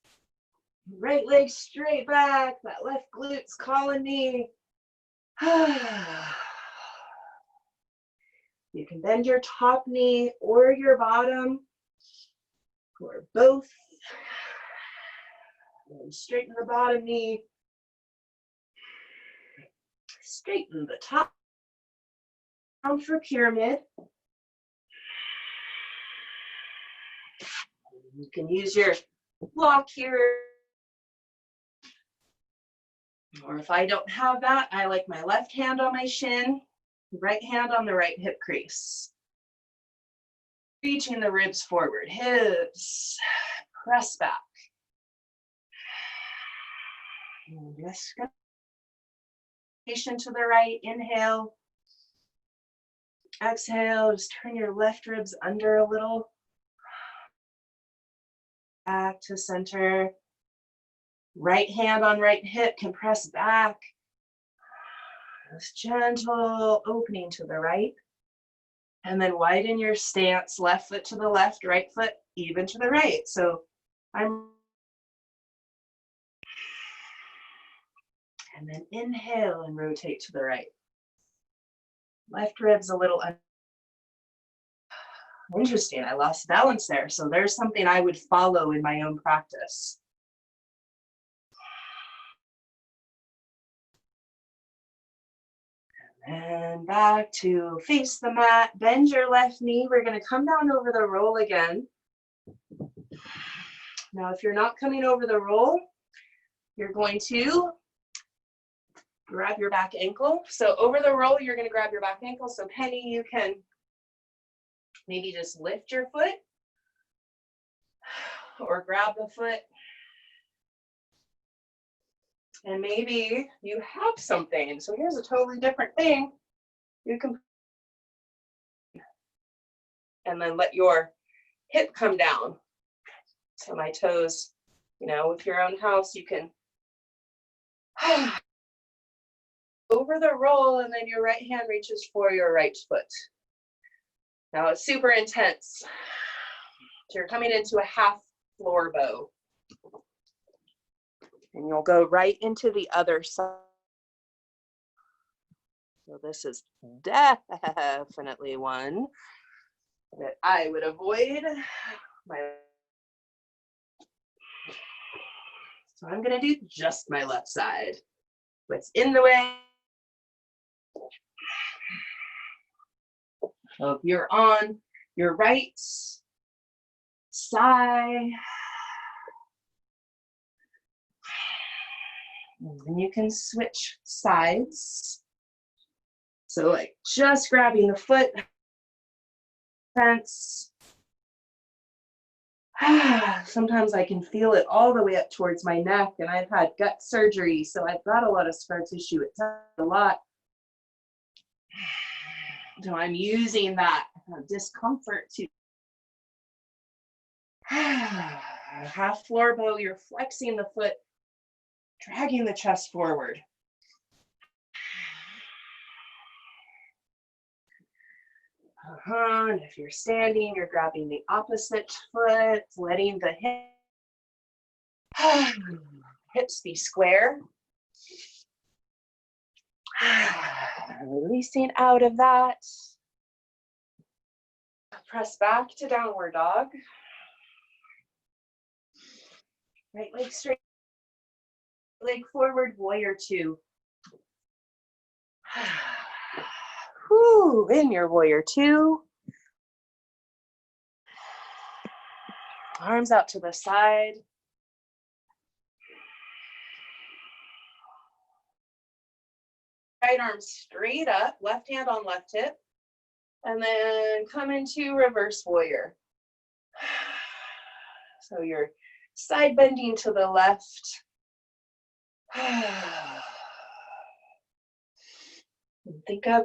Right leg straight back. That left glute's calling me. You can bend your top knee or your bottom, or both. And straighten the bottom knee. Straighten the top down for pyramid. You can use your block here. Or if I don't have that, I like my left hand on my shin, right hand on the right hip crease. Reaching the ribs forward, hips, press back. And just to the right, inhale. Exhale, just turn your left ribs under a little. Back to center. Right hand on right hip, compress back. Just gentle opening to the right. And then widen your stance, left foot to the left, right foot even to the right. So and then inhale and rotate to the right. Left ribs a little interesting. I lost balance there. So there's something I would follow in my own practice. And back to face the mat, bend your left knee. We're going to come down over the roll again. Now, if you're not coming over the roll, you're going to grab your back ankle. So over the roll, you're going to grab your back ankle. So Penny, you can maybe just lift your foot or grab the foot. And maybe you have something. So here's a totally different thing. You can, and then let your hip come down. So my toes, you know, with your own house, you can over the roll, and then your right hand reaches for your right foot. Now it's super intense. So you're coming into a half floor bow. And you'll go right into the other side. So this is definitely one that I would avoid. So I'm gonna do just my left side. What's in the way? So if you're on your right side, and then you can switch sides. So like just grabbing the foot, fence. Sometimes I can feel it all the way up towards my neck, and I've had gut surgery, so I've got a lot of scar tissue. It's a lot. So I'm using that discomfort to half floor bow. You're flexing the foot, dragging the chest forward. And if you're standing, you're grabbing the opposite foot, letting the hips be square. Releasing out of that. Press back to downward dog. Right leg straight, leg forward, warrior two. Whew, in your warrior two. Arms out to the side. Right arm straight up, left hand on left hip. And then come into reverse warrior. So you're side bending to the left. Think of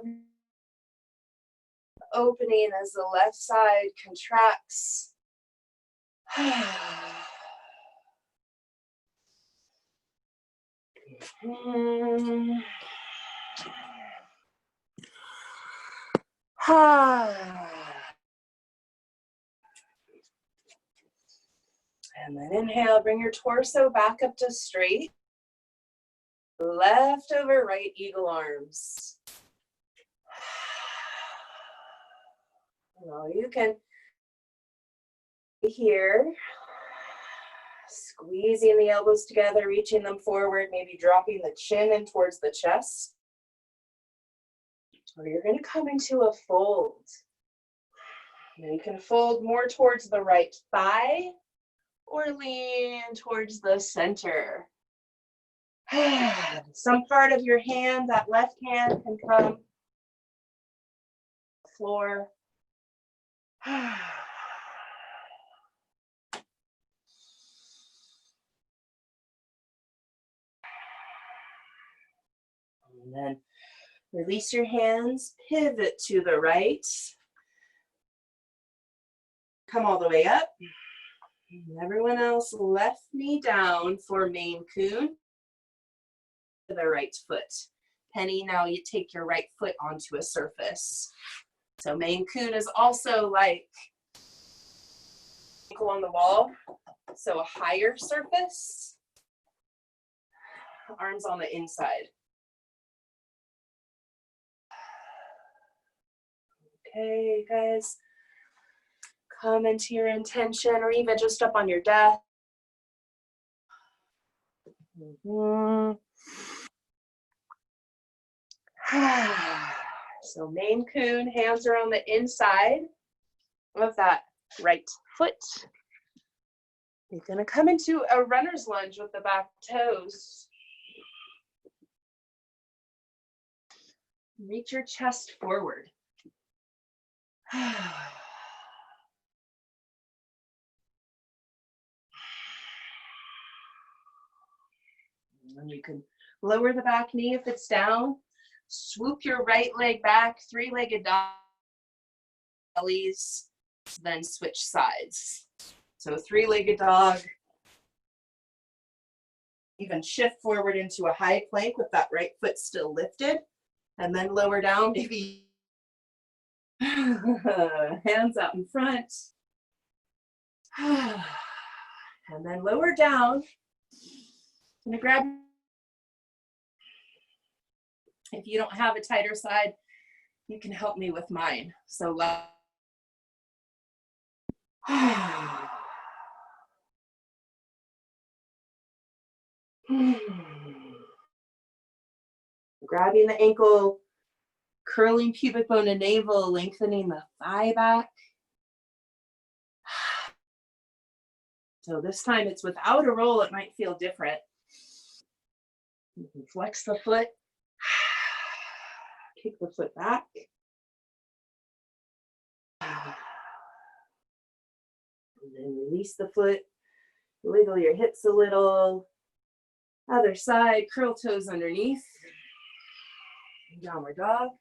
opening as the left side contracts. And then inhale, bring your torso back up to straight. Left over right eagle arms. Well, you can here, squeezing the elbows together, reaching them forward, maybe dropping the chin in towards the chest. Or you're going to come into a fold. And you can fold more towards the right thigh or lean towards the center. Some part of your hand, that left hand, can come floor. And then release your hands, pivot to the right. Come all the way up. And everyone else, left knee down for Maine Coon. The right foot. Penny, now you take your right foot onto a surface. So Maine Coon is also like ankle on the wall. So a higher surface. Arms on the inside. Okay, guys. Come into your intention, or even just up on your desk. So Maine Coon, hands are on the inside of that right foot. You're going to come into a runner's lunge with the back toes. Reach your chest forward. And you can lower the back knee if it's down. Swoop your right leg back, three-legged dollies, then switch sides. So three-legged dog. Even shift forward into a high plank with that right foot still lifted, and then lower down, maybe hands out in front. And then lower down. I'm gonna grab, if you don't have a tighter side, you can help me with mine. So grabbing the ankle, curling pubic bone and navel, lengthening the thigh back. So this time it's without a roll, it might feel different. You can flex the foot, kick the foot back. And then release the foot, wiggle your hips a little. Other side, curl toes underneath. Downward dog.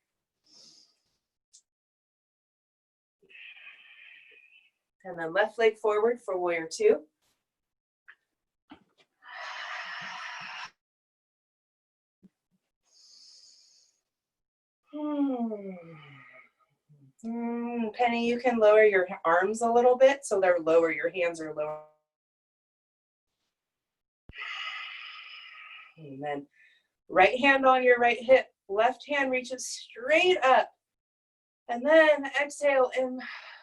And then left leg forward for warrior two. Penny, you can lower your arms a little bit so they're lower, your hands are lower. And then right hand on your right hip, left hand reaches straight up. And then exhale and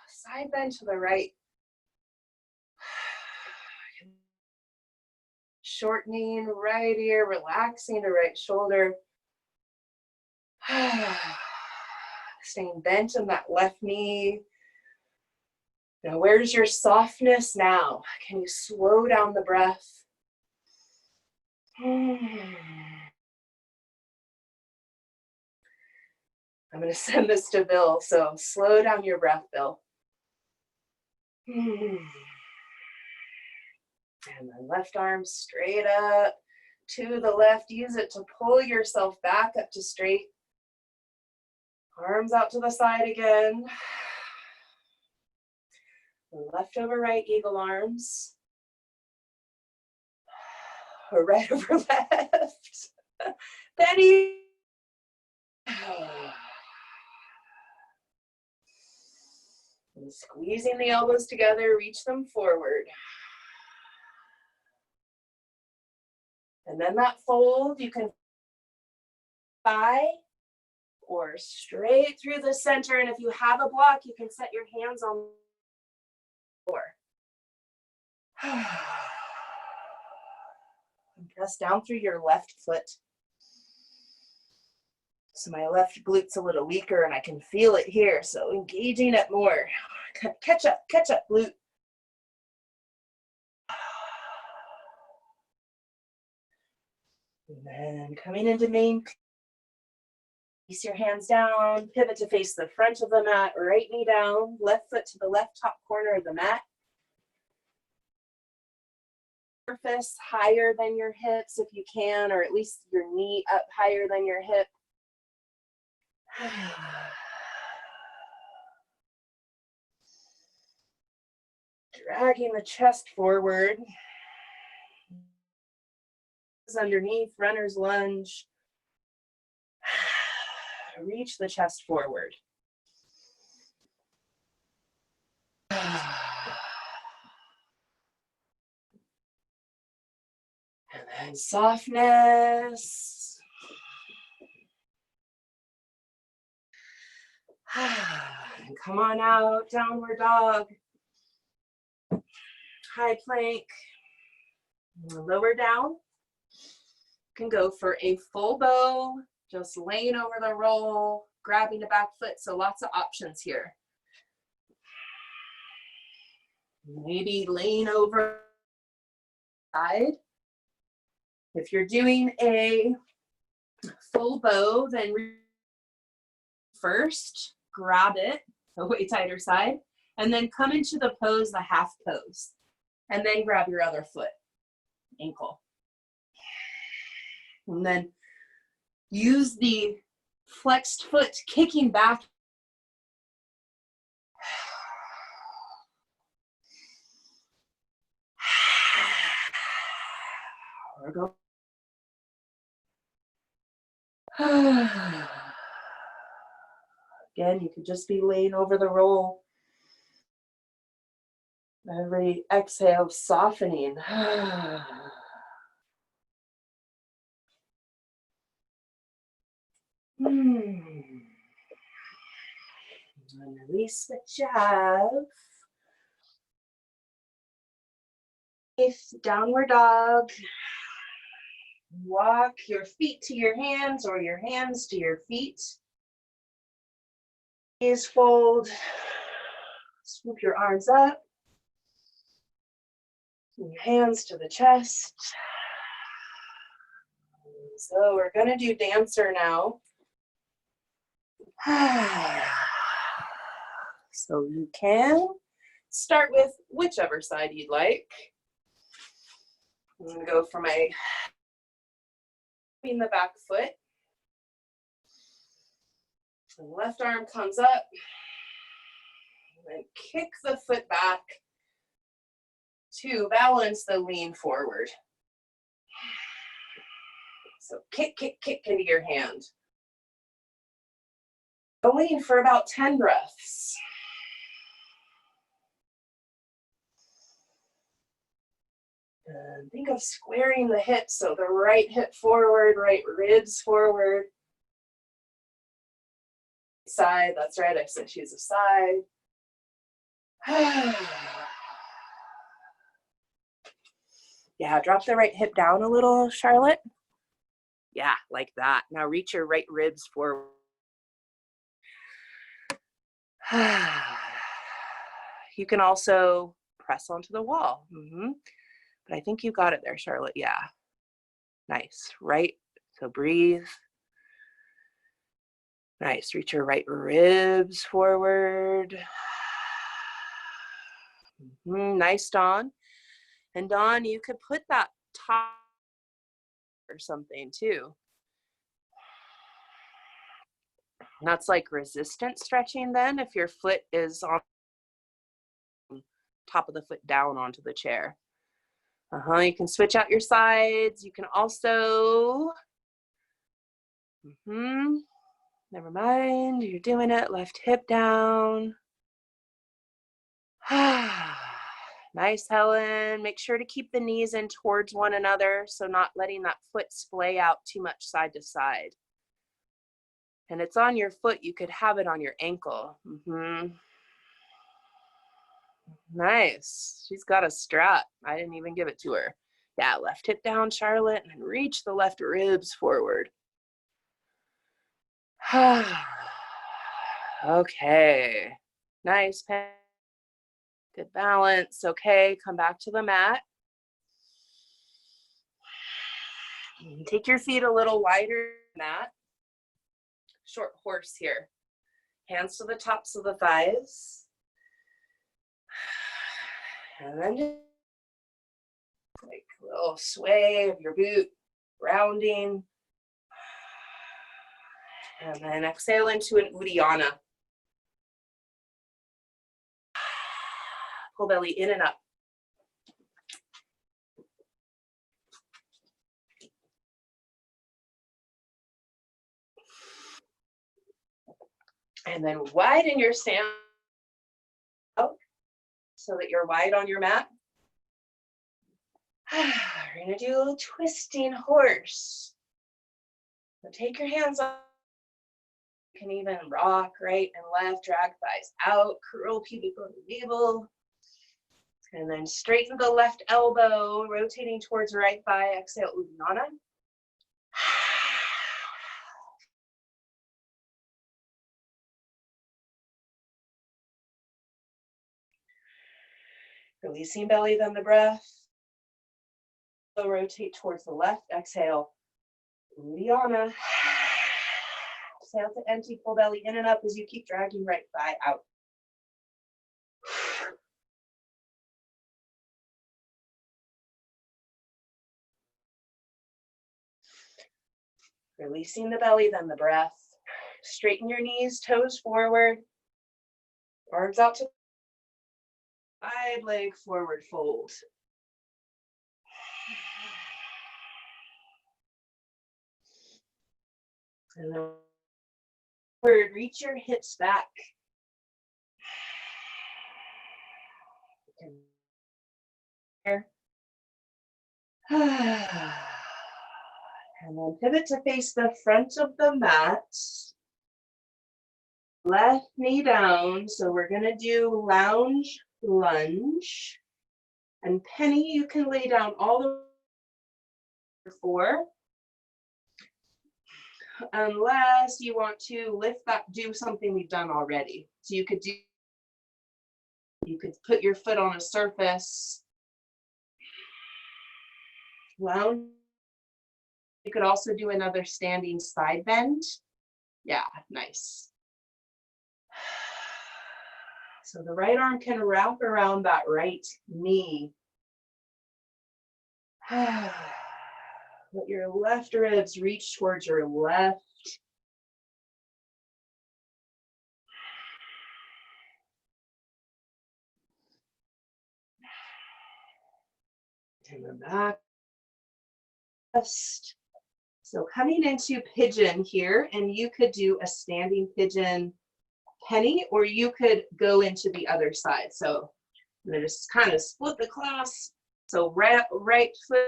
side bend to the right. Shortening right ear, relaxing the right shoulder. Staying bent in that left knee. Now, where's your softness now? Can you slow down the breath? I'm going to send this to Bill, so slow down your breath, Bill. And then left arm straight up to the left. Use it to pull yourself back up to straight. Arms out to the side again. Left over right, eagle arms. Right over left. Penny. And squeezing the elbows together, reach them forward. And then that fold, you can thigh or straight through the center. And if you have a block, you can set your hands on the floor. And press down through your left foot. So my left glute's a little weaker and I can feel it here. So engaging it more. Catch up glute. And then coming into main, place your hands down, pivot to face the front of the mat, right knee down, left foot to the left top corner of the mat. Surface higher than your hips if you can, or at least your knee up higher than your hip. Dragging the chest forward. Underneath, runner's lunge. Reach the chest forward. And then softness. And come on out, downward dog. High plank. Lower down. Can go for a full bow, just laying over the roll, grabbing the back foot. So lots of options here. Maybe laying over side. If you're doing a full bow, then first grab it, the way tighter side, and then come into the pose, the half pose, and then grab your other foot, ankle. And then use the flexed foot kicking back. Or go. Again, you could just be laying over the roll. Every exhale, softening. And release the jab. If downward dog. Walk your feet to your hands or your hands to your feet. Knees fold. Swoop your arms up. Your hands to the chest. So we're going to do dancer now. So you can start with whichever side you'd like. I'm going to go for my the back foot. The left arm comes up. And then kick the foot back to balance the lean forward. So kick, kick, kick into your hand. Lean for about 10 breaths. And think of squaring the hips, so the right hip forward, right ribs forward. Side, that's right, I said choose a side. Yeah, drop the right hip down a little, Charlotte. Yeah, like that. Now reach your right ribs forward. You can also press onto the wall. But I think you got it there, Charlotte. Yeah. Nice. Right. So breathe. Nice. Reach your right ribs forward. Nice, Dawn. And Dawn, you could put that top or something too. And that's like resistant stretching then if your foot is on top of the foot down onto the chair. You can switch out your sides. You can also, never mind, you're doing it, left hip down. Nice, Helen. Make sure to keep the knees in towards one another, so not letting that foot splay out too much side to side. And it's on your foot, you could have it on your ankle. Nice. She's got a strap. I didn't even give it to her. Yeah, left hip down, Charlotte, and reach the left ribs forward. Okay. Nice. Good balance. Okay, come back to the mat. Take your feet a little wider than that. Short horse here. Hands to the tops of the thighs. And then just like a little sway of your boot, rounding. And then exhale into an Uddiyana. Pull belly in and up. And then widen your stance out so that you're wide on your mat. We're gonna do a little twisting horse. So take your hands off. You can even rock right and left, drag thighs out, curl pubic bone navel. And then straighten the left elbow, rotating towards the right thigh. Exhale, Uddiyana. Releasing belly, then the breath. So rotate towards the left. Exhale, Uddiyana. Exhale to empty, full belly in and up as you keep dragging right thigh out. Releasing the belly, then the breath. Straighten your knees, toes forward. Arms out to side leg forward fold. And then forward, reach your hips back. Here. And then pivot to face the front of the mat. Left knee down. So we're gonna do lounge lunge. And Penny, you can lay down all the 4. Unless you want to lift that, do something we've done already. So you could put your foot on a surface. Lounge. You could also do another standing side bend. Yeah, nice. So the right arm can wrap around that right knee. Let your left ribs reach towards your left. And then back. So coming into pigeon here, and you could do a standing pigeon, Penny, or you could go into the other side. So I'm gonna just kind of split the class. So right foot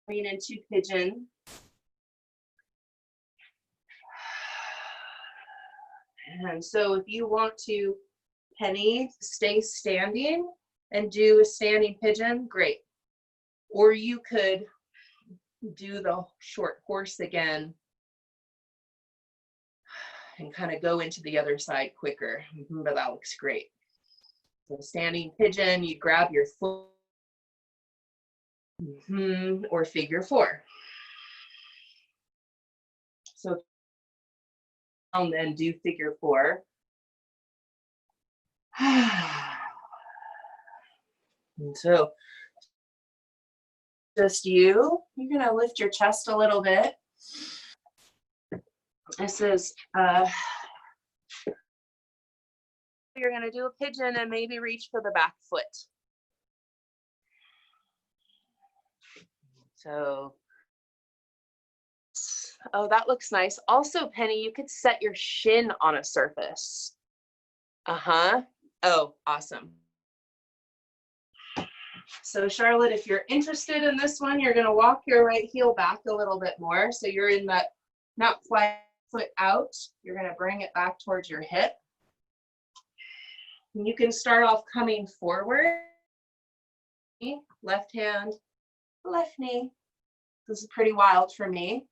coming into pigeon. And so if you want to, Penny, stay standing and do a standing pigeon, great. Or you could do the short horse again and kind of go into the other side quicker, but that looks great. So standing pigeon, you grab your foot, or figure 4. So and then do figure 4. And so just you're gonna lift your chest a little bit. This is you're gonna do a pigeon and maybe reach for the back foot. So, oh, that looks nice. Also, Penny, you could set your shin on a surface. Oh, awesome. So Charlotte, if you're interested in this one, you're gonna walk your right heel back a little bit more. So you're in that, not flat foot out. You're gonna bring it back towards your hip. And you can start off coming forward. Left hand, left knee. This is pretty wild for me.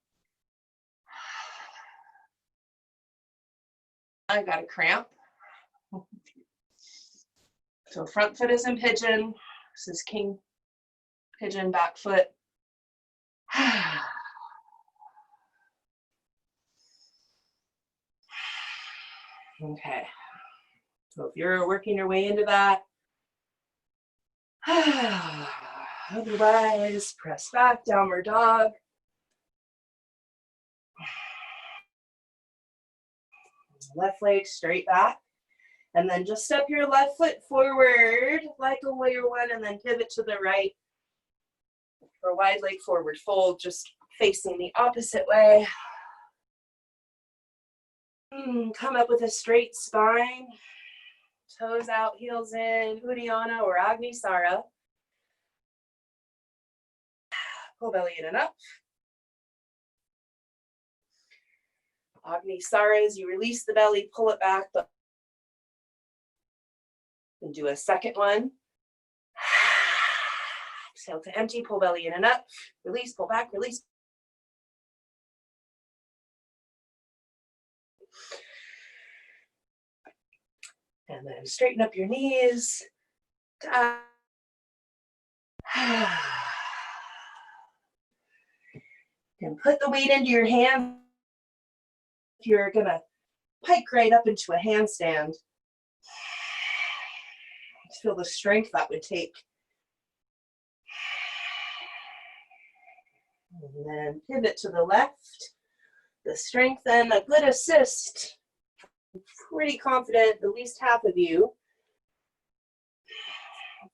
I got a cramp. So front foot is in pigeon. This is king pigeon, back foot. Okay. So if you're working your way into that, otherwise press back, downward dog. Left leg straight back. And then just step your left foot forward like a warrior one, and then pivot to the right for a wide leg forward fold, just facing the opposite way. Come up with a straight spine. Toes out, heels in, Uddiyana or Agni Sara. Pull belly in and up. Agni Sara, as you release the belly, pull it back, but and do a second one. Exhale to empty, pull belly in and up. Release, pull back, release. And then straighten up your knees. And put the weight into your hand. If you're gonna pike right up into a handstand, feel the strength that would take. And then pivot to the left. The strength and a good assist. I'm pretty confident at least half of you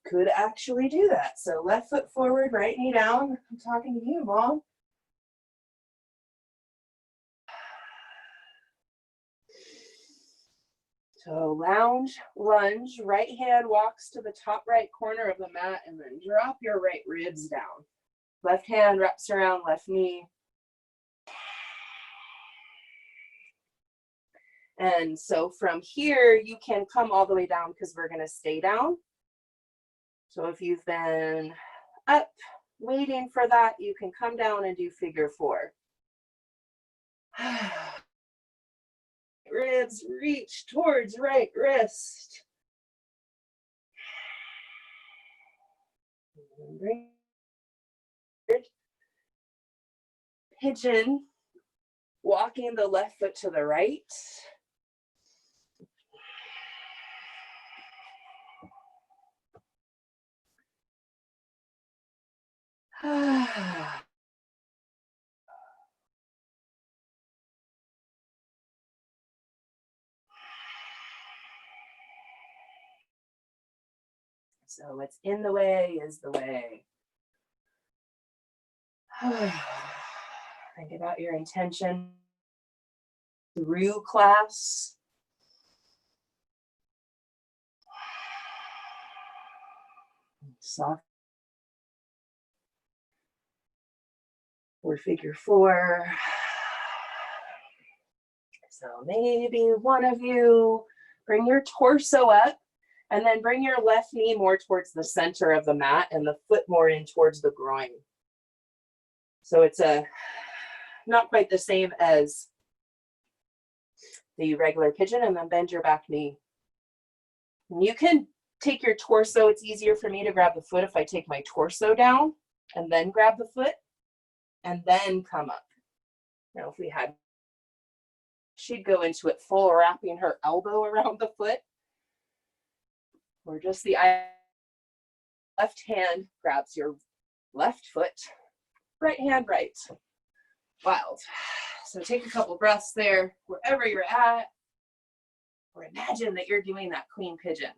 could actually do that. So left foot forward, right knee down. I'm talking to you, Mom. So lounge, lunge, right hand walks to the top right corner of the mat, and then drop your right ribs down. Left hand wraps around left knee. And so from here, you can come all the way down because we're gonna stay down. So if you've been up waiting for that, you can come down and do figure four. Ribs reach towards right wrist. Bring pigeon, walking the left foot to the right. So what's in the way is the way. Think about your intention through class. Soft. Or figure four. So maybe one of you bring your torso up and then bring your left knee more towards the center of the mat and the foot more in towards the groin. So it's not quite the same as the regular pigeon, and then bend your back knee. And you can take your torso. It's easier for me to grab the foot if I take my torso down and then grab the foot and then come up. Now if we had, she'd go into it full, wrapping her elbow around the foot, or just the left hand grabs your left foot, right hand right. Wild. So take a couple breaths there, wherever you're at, or imagine that you're doing that queen pigeon.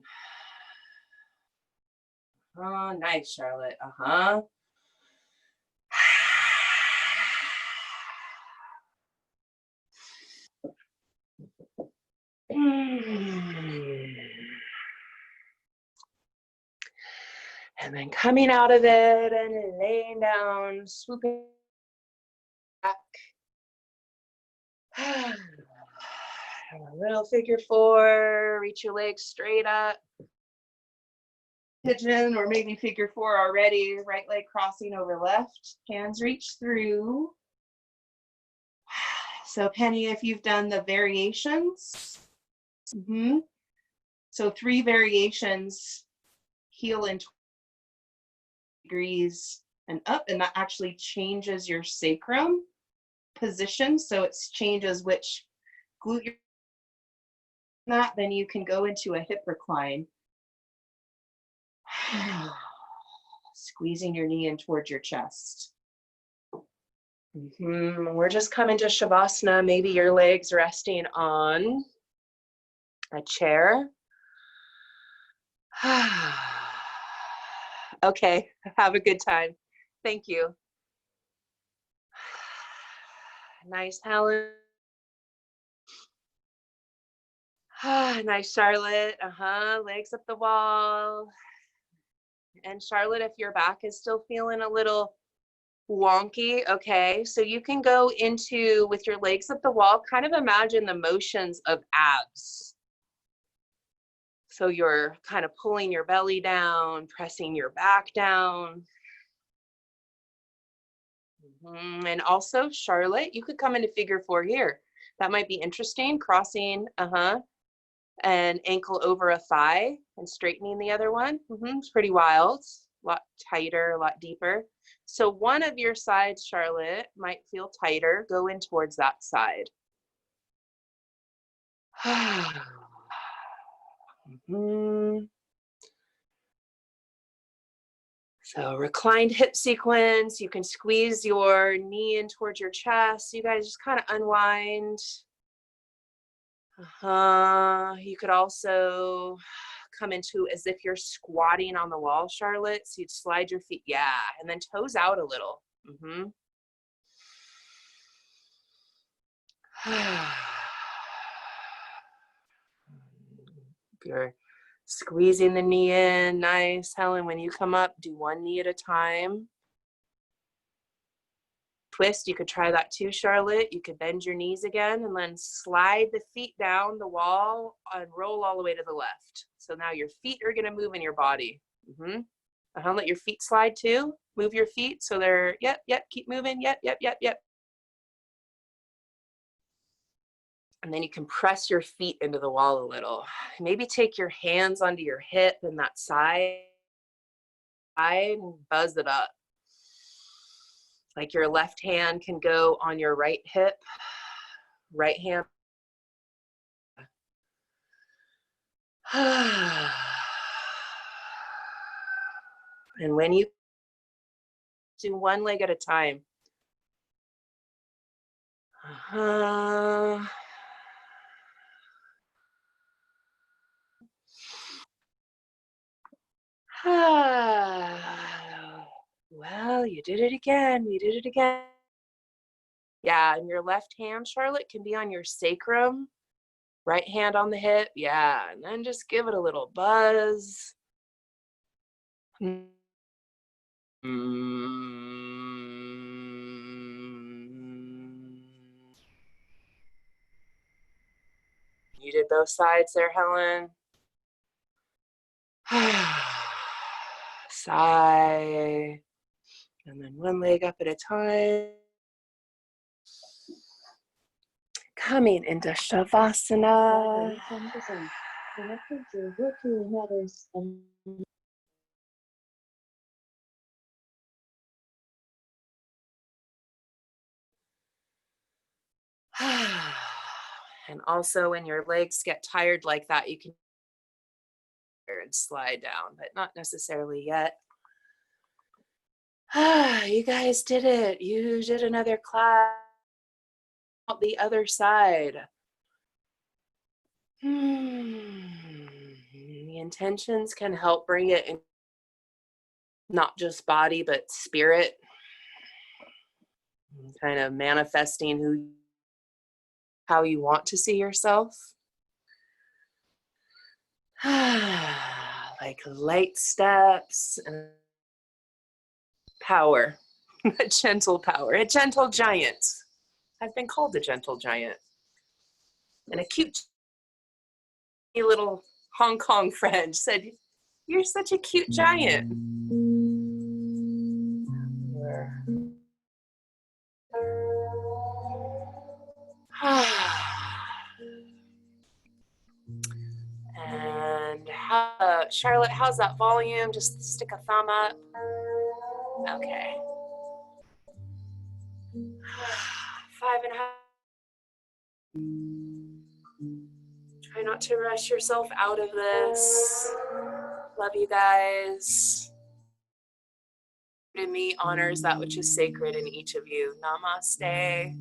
Oh, nice, Charlotte. And then coming out of it and laying down, swooping back. A little figure four, reach your legs straight up. Pigeon, or maybe figure four already, right leg crossing over left, hands reach through. So Penny, if you've done the variations, so 3 variations, heel in 20 degrees, and up, and that actually changes your sacrum position. So it changes which glute you're that. Then you can go into a hip recline. Squeezing your knee in towards your chest. We're just coming to Shavasana. Maybe your legs resting on a chair. Okay, have a good time. Thank you. Nice, Helen. Nice, Charlotte. Legs up the wall. And Charlotte, if your back is still feeling a little wonky, okay, so you can go into, with your legs up the wall, kind of imagine the motions of abs. So you're kind of pulling your belly down, pressing your back down. And also, Charlotte, you could come into figure 4 here. That might be interesting, crossing, an ankle over a thigh and straightening the other one. It's pretty wild, a lot tighter, a lot deeper. So one of your sides, Charlotte, might feel tighter. Go in towards that side. So reclined hip sequence. You can squeeze your knee in towards your chest. You guys just kind of unwind. You could also come into as if you're squatting on the wall, Charlotte. So you'd slide your feet, and then toes out a little. You're squeezing the knee in. Nice, Helen. When you come up, do one knee at a time. Twist, you could try that too, Charlotte. You could bend your knees again and then slide the feet down the wall and roll all the way to the left. So now your feet are gonna move in your body. Let your feet slide too. Move your feet so they're, yep, keep moving, yep. And then you can press your feet into the wall a little. Maybe take your hands onto your hip and that side and buzz it up. Like your left hand can go on your right hip, right hand. And when you do one leg at a time. Well, you did it again. You did it again. Yeah, and your left hand, Charlotte, can be on your sacrum. Right hand on the hip. Yeah, and then just give it a little buzz. You did both sides there, Helen. Sigh. And then one leg up at a time. Coming into Shavasana. And also when your legs get tired like that, you can and slide down, but not necessarily yet. You guys did it. You did another class. The other side. The intentions can help bring it in, not just body, but spirit. Kind of manifesting how you want to see yourself. Like light steps and power, a gentle power, a gentle giant. I've been called a gentle giant. And a cute little Hong Kong friend said, "You're such a cute giant." And Charlotte, how's that volume? Just stick a thumb up. Okay. 5.5. Try not to rush yourself out of this. Love you guys. In me honors that which is sacred in each of you. Namaste.